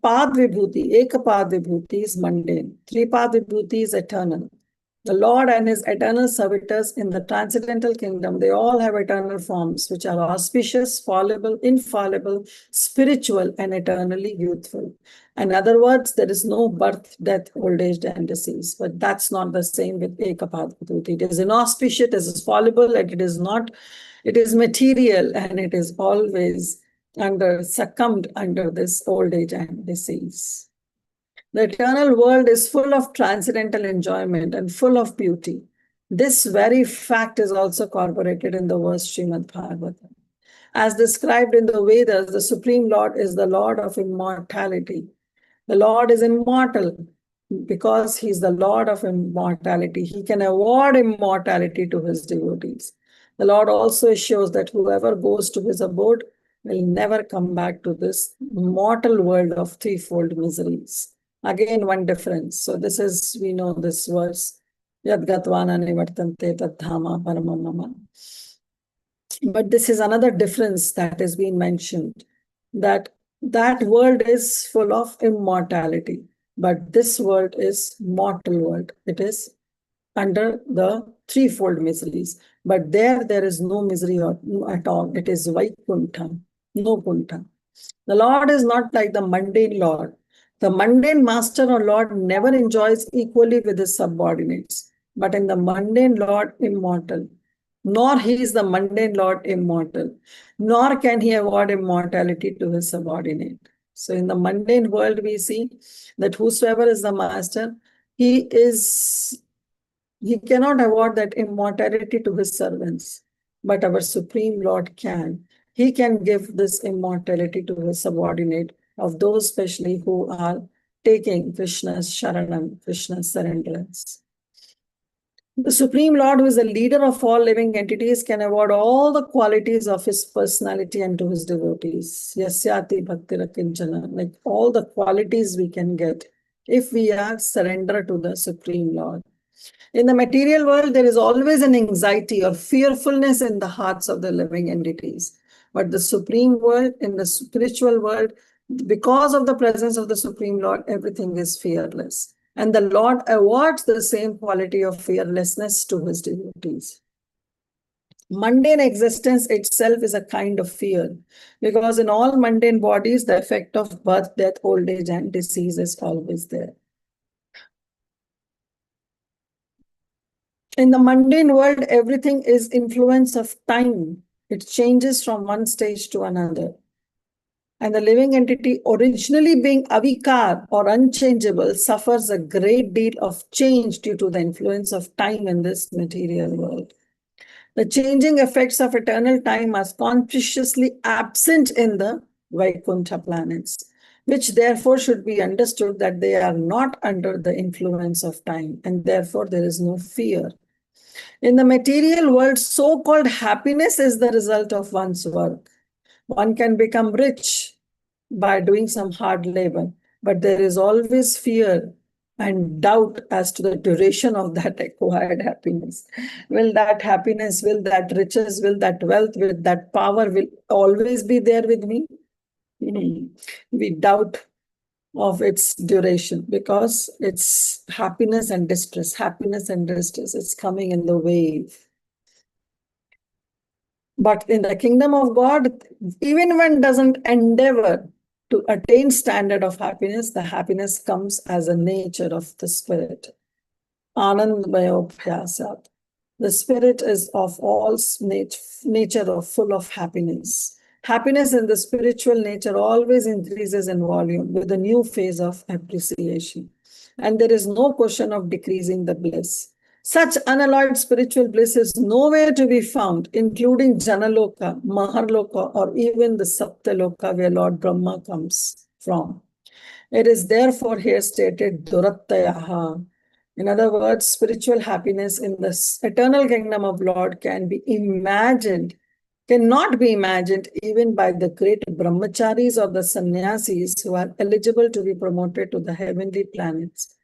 Pad Vibhuti, Ekapad Vibhuti is mundane, Tripad Vibhuti is eternal. The Lord and his eternal servitors in the transcendental kingdom, they all have eternal forms which are auspicious, fallible, infallible, spiritual, and eternally youthful. In other words, there is no birth, death, old age, and disease. But that's not the same with Ekapad Vibhuti. It is inauspicious, it is fallible, and it is not, it is material, and it is always succumbed under this old age and disease. The eternal world is full of transcendental enjoyment and full of beauty. This very fact is also corroborated in the verse Srimad Bhagavatam. As described in the Vedas, the Supreme Lord is the Lord of immortality. The Lord is immortal because he's the Lord of immortality. He can award immortality to his devotees. The Lord also assures that whoever goes to his abode will never come back to this mortal world of threefold miseries. Again, one difference. So this is, we know this verse, Yad Gatvana Nivartante Tadhama Paramam Mama. But this is another difference that has been mentioned, that world is full of immortality, but this world is mortal world. It is under the threefold miseries. But there is no misery at all. It is Vaikuntha, no Kuntha. The Lord is not like the mundane Lord. The mundane master or Lord never enjoys equally with his subordinates, but in the mundane Lord, immortal. Nor he is the mundane Lord immortal, nor can he award immortality to his subordinate. So in the mundane world, we see that whosoever is the master, he cannot award that immortality to his servants, but our Supreme Lord can. He can give this immortality to his subordinate, of those especially who are taking Krishna's Sharanam, Krishna's surrenderance. The Supreme Lord, who is the leader of all living entities, can award all the qualities of his personality unto his devotees. Yasyati Bhakti Rakinchana, like all the qualities we can get if we are surrendered to the Supreme Lord. In the material world, there is always an anxiety or fearfulness in the hearts of the living entities. But the Supreme World, in the spiritual world, because of the presence of the Supreme Lord, everything is fearless. And the Lord awards the same quality of fearlessness to his devotees. Mundane existence itself is a kind of fear, because in all mundane bodies, the effect of birth, death, old age, and disease is always there. In the mundane world, everything is influence of time. It changes from one stage to another. And the living entity, originally being avikar or unchangeable, suffers a great deal of change due to the influence of time in this material world. The changing effects of eternal time are consciously absent in the Vaikuntha planets, which therefore should be understood that they are not under the influence of time, and therefore there is no fear. In the material world, so-called happiness is the result of one's work. One can become rich by doing some hard labor, but there is always fear and doubt as to the duration of that acquired happiness. Will that happiness, will that riches, will that wealth, will that power will always be there with me? we doubt of its duration because it's happiness and distress, it's coming in the wave. But in the kingdom of God, even one doesn't endeavor to attain standard of happiness, the happiness comes as a nature of the spirit. Anandmayobhyasat. The spirit is of all nature of full of happiness. Happiness in the spiritual nature always increases in volume with a new phase of appreciation. And there is no question of decreasing the bliss. Such unalloyed spiritual bliss is nowhere to be found, including Janaloka, Maharloka, or even the Saptaloka where Lord Brahma comes from. It is therefore here stated Durattayaha. In other words, spiritual happiness in the eternal kingdom of Lord cannot be imagined even by the great brahmacharis or the sannyasis who are eligible to be promoted to the heavenly planets.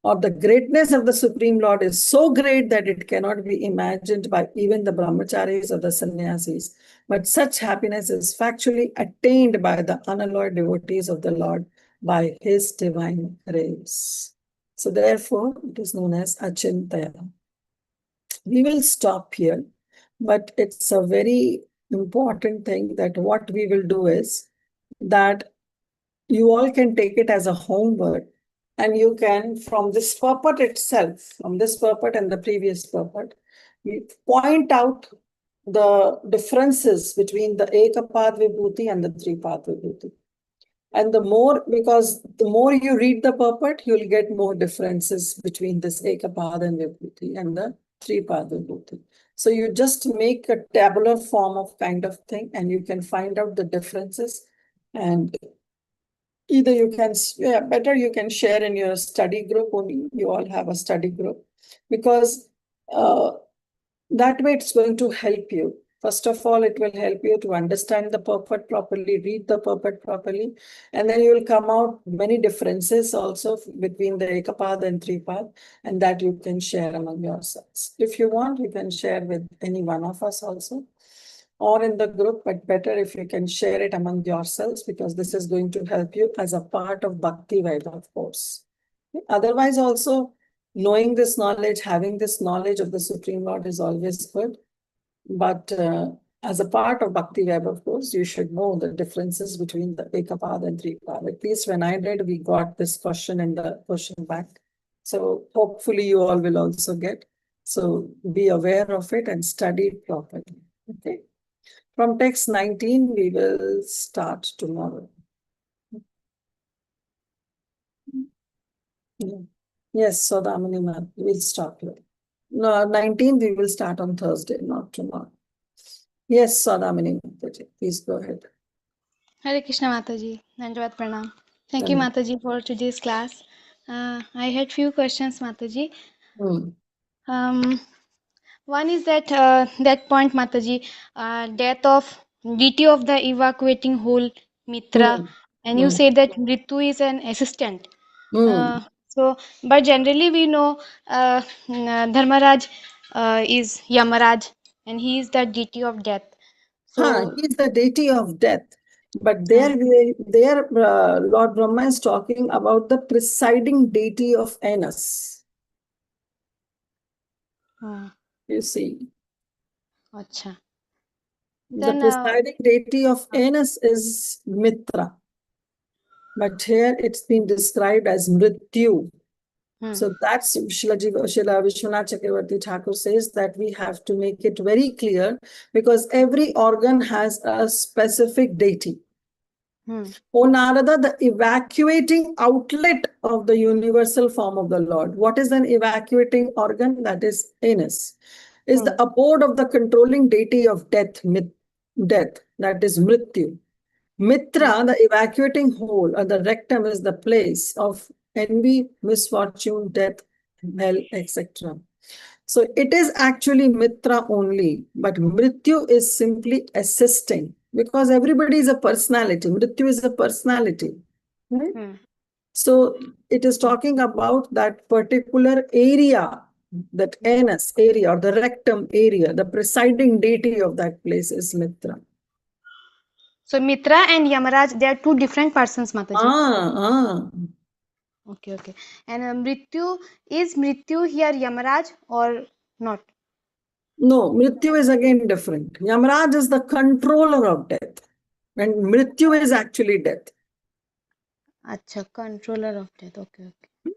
Or the greatness of the Supreme Lord is so great that it cannot be imagined by even the brahmacharis or the sannyasis. But such happiness is factually attained by the unalloyed devotees of the Lord by his divine grace. So therefore, it is known as Achintaya. We will stop here, but it's a very important thing that what we will do is that you all can take it as a homework, and you can, from this purport itself, from this purport and the previous purport, you point out the differences between the Ekapad Vibhuti and the Tripad Vibhuti. And because the more you read the purport, you'll get more differences between this Ekapad and Vibhuti and the Tripad Vibhuti. So you just make a tabular form of kind of thing, and you can find out the differences. And either you can, better you can share in your study group only. You all have a study group, because that way it's going to help you. First of all, it will help you to understand the purport properly, read the purport properly, and then you will come out many differences also between the Ekapad and Tripad, and that you can share among yourselves. If you want, you can share with any one of us also, or in the group, but better if you can share it among yourselves, because this is going to help you as a part of Bhakti Vaibhav course. Otherwise also, knowing this knowledge, having this knowledge of the Supreme Lord is always good. But as a part of Bhakti Vaibhav course, you should know the differences between the Ekapad and Tripad. At least when I did, we got this question in the question bank. So hopefully you all will also get. So be aware of it and study it properly. Okay. From text 19, we will start tomorrow. Yes, so Damani, we'll stop here. No, 19th we will start on Thursday, not tomorrow. Yes, Sadamini, please go ahead. Hare Krishna Mataji, Dandavat Pranam. Thank you Mataji for today's class. I had few questions Mataji. One is that that point Mataji, death of deity of the evacuating whole Mitra, and you said that Mritu is an assistant. So, but generally we know Dharmaraj is Yamaraj, and he is the deity of death. So he is the deity of death. But there, Lord Brahma is talking about the presiding deity of Anus. You see. Acha. The presiding deity of Anus is Mitra. But here it's been described as Mrityu. So that's Srila Vishwanath Chakravarti Thakur says that we have to make it very clear, because every organ has a specific deity. O Narada, the evacuating outlet of the universal form of the Lord. What is an evacuating organ? That is anus. Is the abode of the controlling deity of death, that is Mrityu. Mitra, the evacuating hole, or the rectum, is the place of envy, misfortune, death, hell, etc. So it is actually Mitra only, but Mrityu is simply assisting, because everybody is a personality. Mrityu is a personality. Right? So it is talking about that particular area, that anus area or the rectum area, the presiding deity of that place is Mitra. So Mitra and Yamaraj, they are two different persons, Mataji. Okay, okay. And is Mrityu here Yamaraj or not? No, Mrityu is again different. Yamaraj is the controller of death, and Mrityu is actually death. Acha, controller of death. Okay, okay.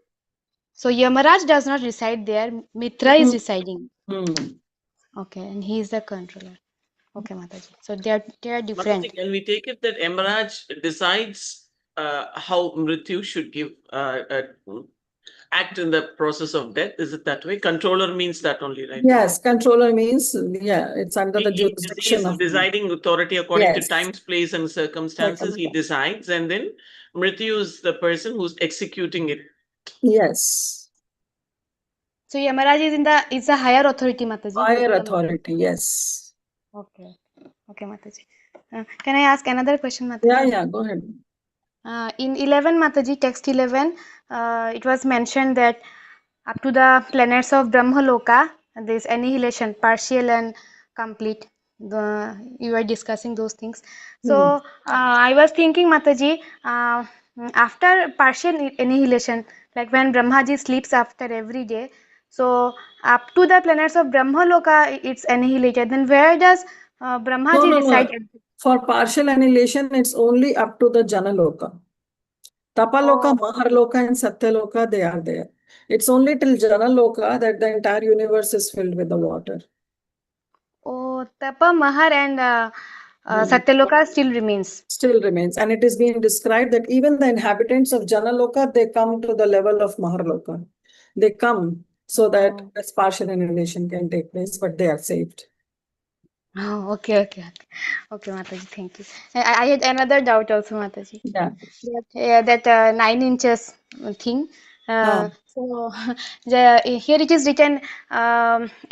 So Yamaraj does not reside there. Mitra is residing. Okay, and he is the controller. Okay, Mataji. So they are different. Mataji, can we take it that Yamaraj decides how Mrityu should give act in the process of death? Is it that way? Controller means that only, right? Yes, controller means, yeah, it's under the He jurisdiction is of deciding authority according to Yes. times, place, and circumstances. He decides, and then Mrityu is the person who's executing it. Yes. So Yamaraj is a higher authority, Mataji. Higher authority, yes. Okay. Okay, Mataji. Can I ask another question, Mataji? Yeah, yeah, go ahead. In 11, Mataji, text 11, it was mentioned that up to the planets of Brahmaloka, there is annihilation, partial and complete. You were discussing those things. So I was thinking, Mataji, after partial annihilation, like when Brahmaji sleeps after every day, so up to the planets of Brahmaloka, it's annihilated. Then where does Brahmaji reside? For partial annihilation, it's only up to the Janaloka. Tapaloka, Maharloka, and Satyaloka, they are there. It's only till Janaloka that the entire universe is filled with the water. Oh, Tapa, Mahar, and Satyaloka still remains. Still remains. And it is being described that even the inhabitants of Janaloka, they come to the level of Maharloka. They come so that this partial annihilation can take place, but they are saved. Oh, okay, okay. Okay, Mataji, thank you. I had another doubt also, Mataji. Yeah. That 9 inches thing. So here it is written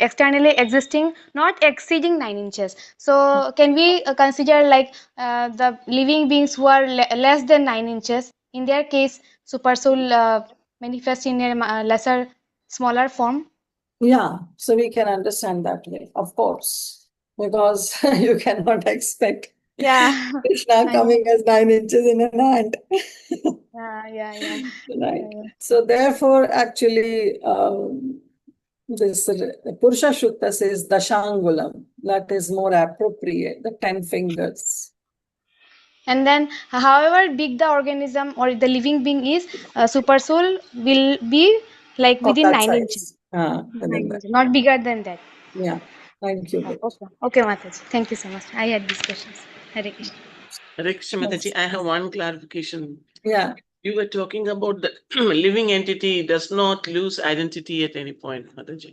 externally existing, not exceeding 9 inches. So can we consider like the living beings who are less than 9 inches? In their case, super soul manifest in a lesser, smaller form. Yeah, so we can understand that way, of course, because you cannot expect Krishna coming as 9 inches in an ant. Yeah. Right. So therefore, actually, this Purusha Shukta says Dashangulam. That is more appropriate, the 10 fingers. And then, however big the organism or the living being is, super soul will be like within 9 inches. Not bigger than that. Yeah. Thank you. Okay, Mataji. Thank you so much. I had these questions. Hare Krishna. Hare Krishna, Mataji. I have one clarification. Yeah. You were talking about the living entity does not lose identity at any point, Mataji.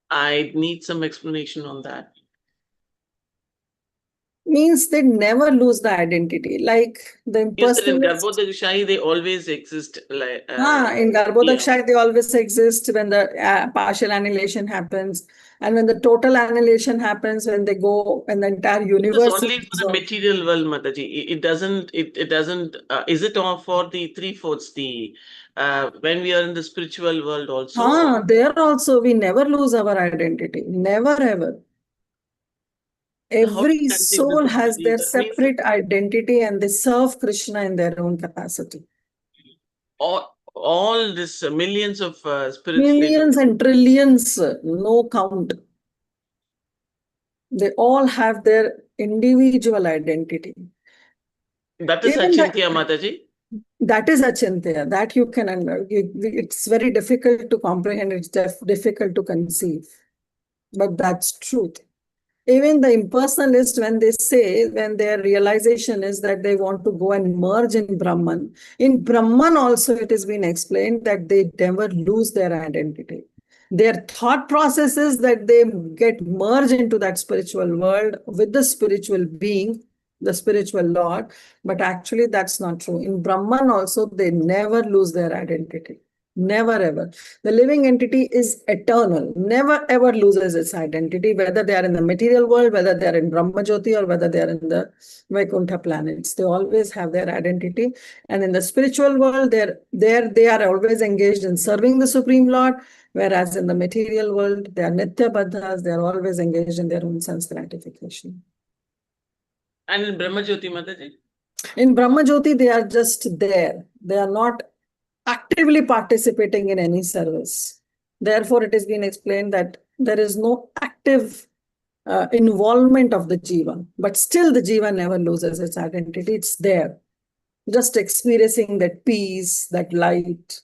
I need some explanation on that. Means they never lose the identity. Like the impersonalist. In Garbhodakshai, they always exist. Like, in Garbhodakshai, they always exist when the partial annihilation happens. And when the total annihilation happens, when they go, when the entire universe it's only for the material world, Mataji. It doesn't, is it all for the 3/4, when we are in the spiritual world also? There also, we never lose our identity. Never ever. Every soul has their separate identity and they serve Krishna in their own capacity. All this millions of spirits. Millions and trillions, no count. They all have their individual identity. That is Achintya, Mataji? That is Achintya. That you can it's very difficult to comprehend. It's difficult to conceive. But that's truth. Even the impersonalists, when their realization is that they want to go and merge in Brahman also it has been explained that they never lose their identity. Their thought process is that they get merged into that spiritual world with the spiritual being, the spiritual Lord, but actually that's not true. In Brahman also, they never lose their identity. Never ever. The living entity is eternal, never ever loses its identity, whether they are in the material world, whether they are in Brahmajyoti, or whether they are in the Vaikuntha planets. They always have their identity. And in the spiritual world, they are always engaged in serving the Supreme Lord, whereas in the material world, they are Nitya Baddhas, they are always engaged in their own sense gratification. And in Brahmajyoti, Mataji? In Brahmajyoti, they are just there. They are not actively participating in any service. Therefore, it has been explained that there is no active involvement of the jiva, but still the jiva never loses its identity. It's there, just experiencing that peace, that light.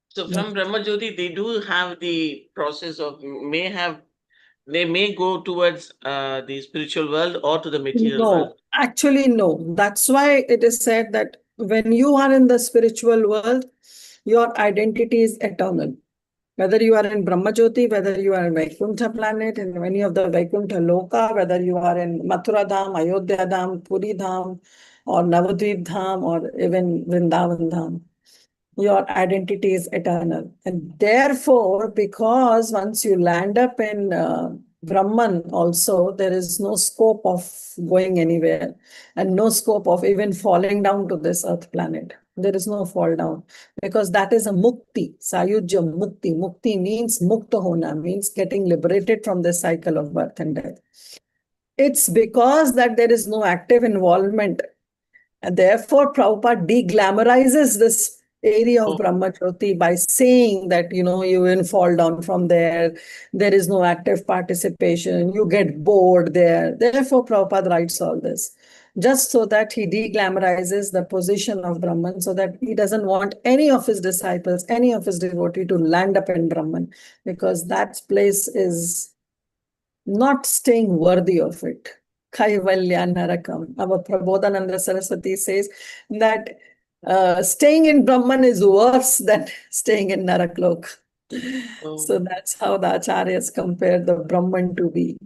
So from Brahmajyoti, they do have the process of they may go towards the spiritual world or to the material world. No, actually, no. That's why it is said that when you are in the spiritual world, your identity is eternal. Whether you are in Brahmajyoti, whether you are in Vaikuntha planet, in any of the Vaikuntha Loka, whether you are in Mathura Dham, Ayodhya Dham, Puri Dham, or Navadvip Dham, or even Vrindavan Dham, your identity is eternal. And therefore, because once you land up in Brahman also, there is no scope of going anywhere and no scope of even falling down to this earth planet. There is no fall down because that is a mukti, sayujya mukti. Mukti means mukta hona, means getting liberated from the cycle of birth and death. It's because that there is no active involvement. And therefore, Prabhupada de-glamorizes this area of Brahmajyoti by saying that, you will fall down from there. There is no active participation. You get bored there. Therefore, Prabhupada writes all this. Just so that he de-glamorizes the position of Brahman, so that he doesn't want any of his disciples, any of his devotee to land up in Brahman, because that place is not staying worthy of it. Kaivalya Narakam. Our Prabodhananda Saraswati says that staying in Brahman is worse than staying in Naraklok. So that's how the Acharyas compare the Brahman to be.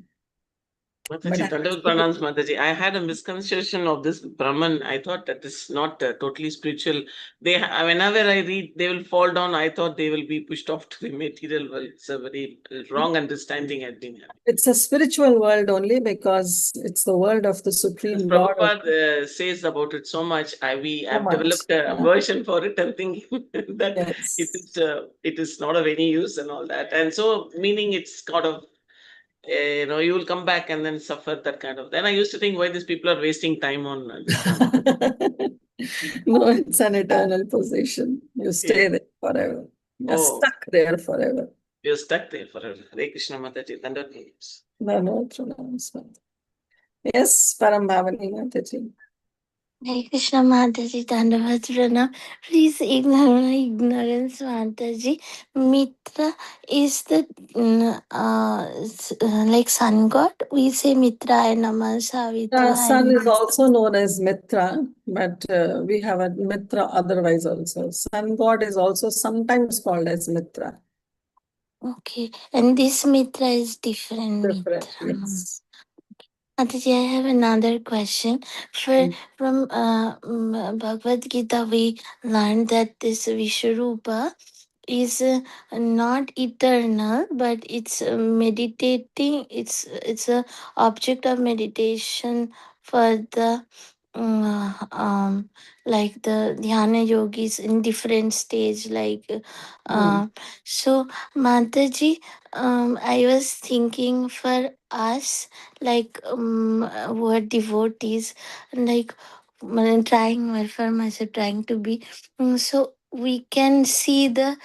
Mataji, I had a misconception of this Brahman. I thought that is not totally spiritual. Whenever I read, they will fall down. I thought they will be pushed off to the material world. It's a very wrong understanding I've been having. It's a spiritual world only because it's the world of the Supreme Lord. Prabhupada says about it so much. I've developed a version for it and thinking that it is not of any use and all that. And so, meaning it's kind of, you will come back and then suffer that kind of. Then I used to think why these people are wasting time on this. No, it's an eternal position. You stay there forever. You're stuck there forever. You're stuck there forever. Hare Krishna Mataji. No pronouncement. Yes, Param Bhavani Mataji. Hare Krishna Mataji, Dandavat Pranam. Please ignore my ignorance, Mataji. Mitra is the like sun god. We say Mitraya Namah Savitra. Sun is also known as Mitra, but we have a Mitra otherwise also. Sun god is also sometimes called as Mitra. Okay, and this Mitra is different Mitra. Yes. Mataji, I have another question. From Bhagavad Gita, we learned that this Vishwarupa is not eternal, but it's meditating. It's a object of meditation for the like the dhyana yogis in different stage. Like so, Mataji, I was thinking for us, like who are devotees, like trying for myself, trying to be so we can see the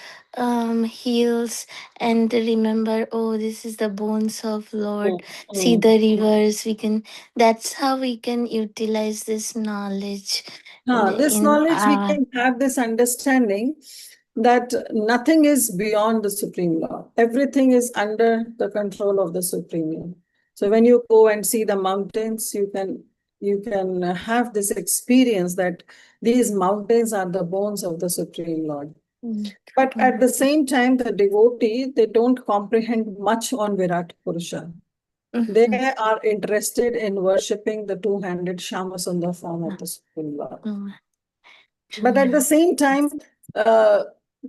hills and remember, oh, this is the bones of Lord. See the rivers. That's how we can utilize this knowledge. This knowledge, we can have this understanding that nothing is beyond the Supreme Law. Everything is under the control of the Supreme Law. So when you go and see the mountains, you can have this experience that these mountains are the bones of the Supreme Lord. But at the same time, the devotee, they don't comprehend much on Virat Purusha. They are interested in worshipping the two-handed Shyamasundar form of the Supreme Lord. But at the same time,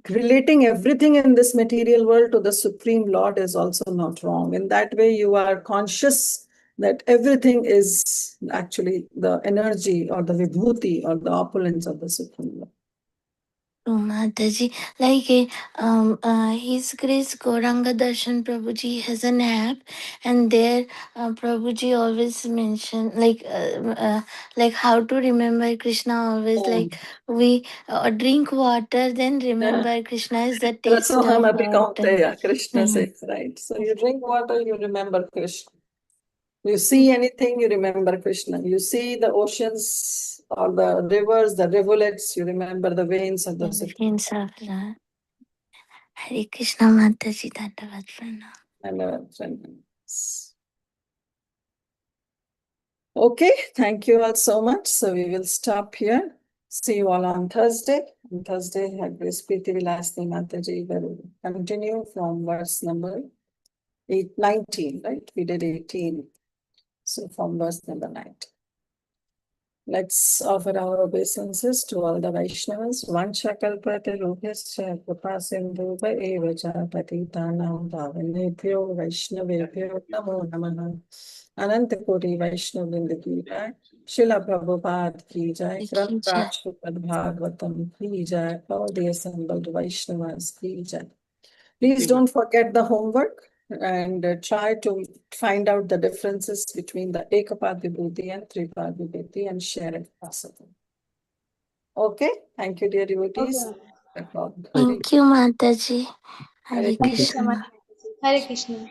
relating everything in this material world to the Supreme Lord is also not wrong. In that way, you are conscious that everything is actually the energy or the vibhuti or the opulence of the Supreme Lord. Mataji, His Grace Gauranga Darshan Prabhuji has an app, and there Prabhuji always mention like how to remember Krishna. Always we drink water, then remember Krishna is the taste of water. Krishna says, right? So you drink water, you remember Krishna. You see anything, you remember Krishna. You see the oceans or the rivers, the rivulets, you remember the veins of the Supreme. Hare Krishna Mataji, Dandavad Pranam. Okay, thank you all so much. So we will stop here. See you all on Thursday. On Thursday, Priti Vilasni Mataji will continue from verse number 19, right? We did 18. So from verse number 19. Let's offer our obeisances to all the Vaishnavas. Vanchakalpate Rupyascha Krupasindhuva Evacha Patitanam Pavanebhyo Vaishnavebhyo Namo Namaha. Anantakoti Vaishnavrinda ki jai. Srila Prabhupada ki jai. Granth Srimad Bhagavatam ki jai. All the assembled Vaishnavas ki jai. Please don't forget the homework and try to find out the differences between the Ekapad Vibhuti and Tripad Vibhuti and share if possible. Okay, thank you, dear devotees. Thank you, Mataji. Hare Hare Thank you so Krishna. much. Hare Krishna.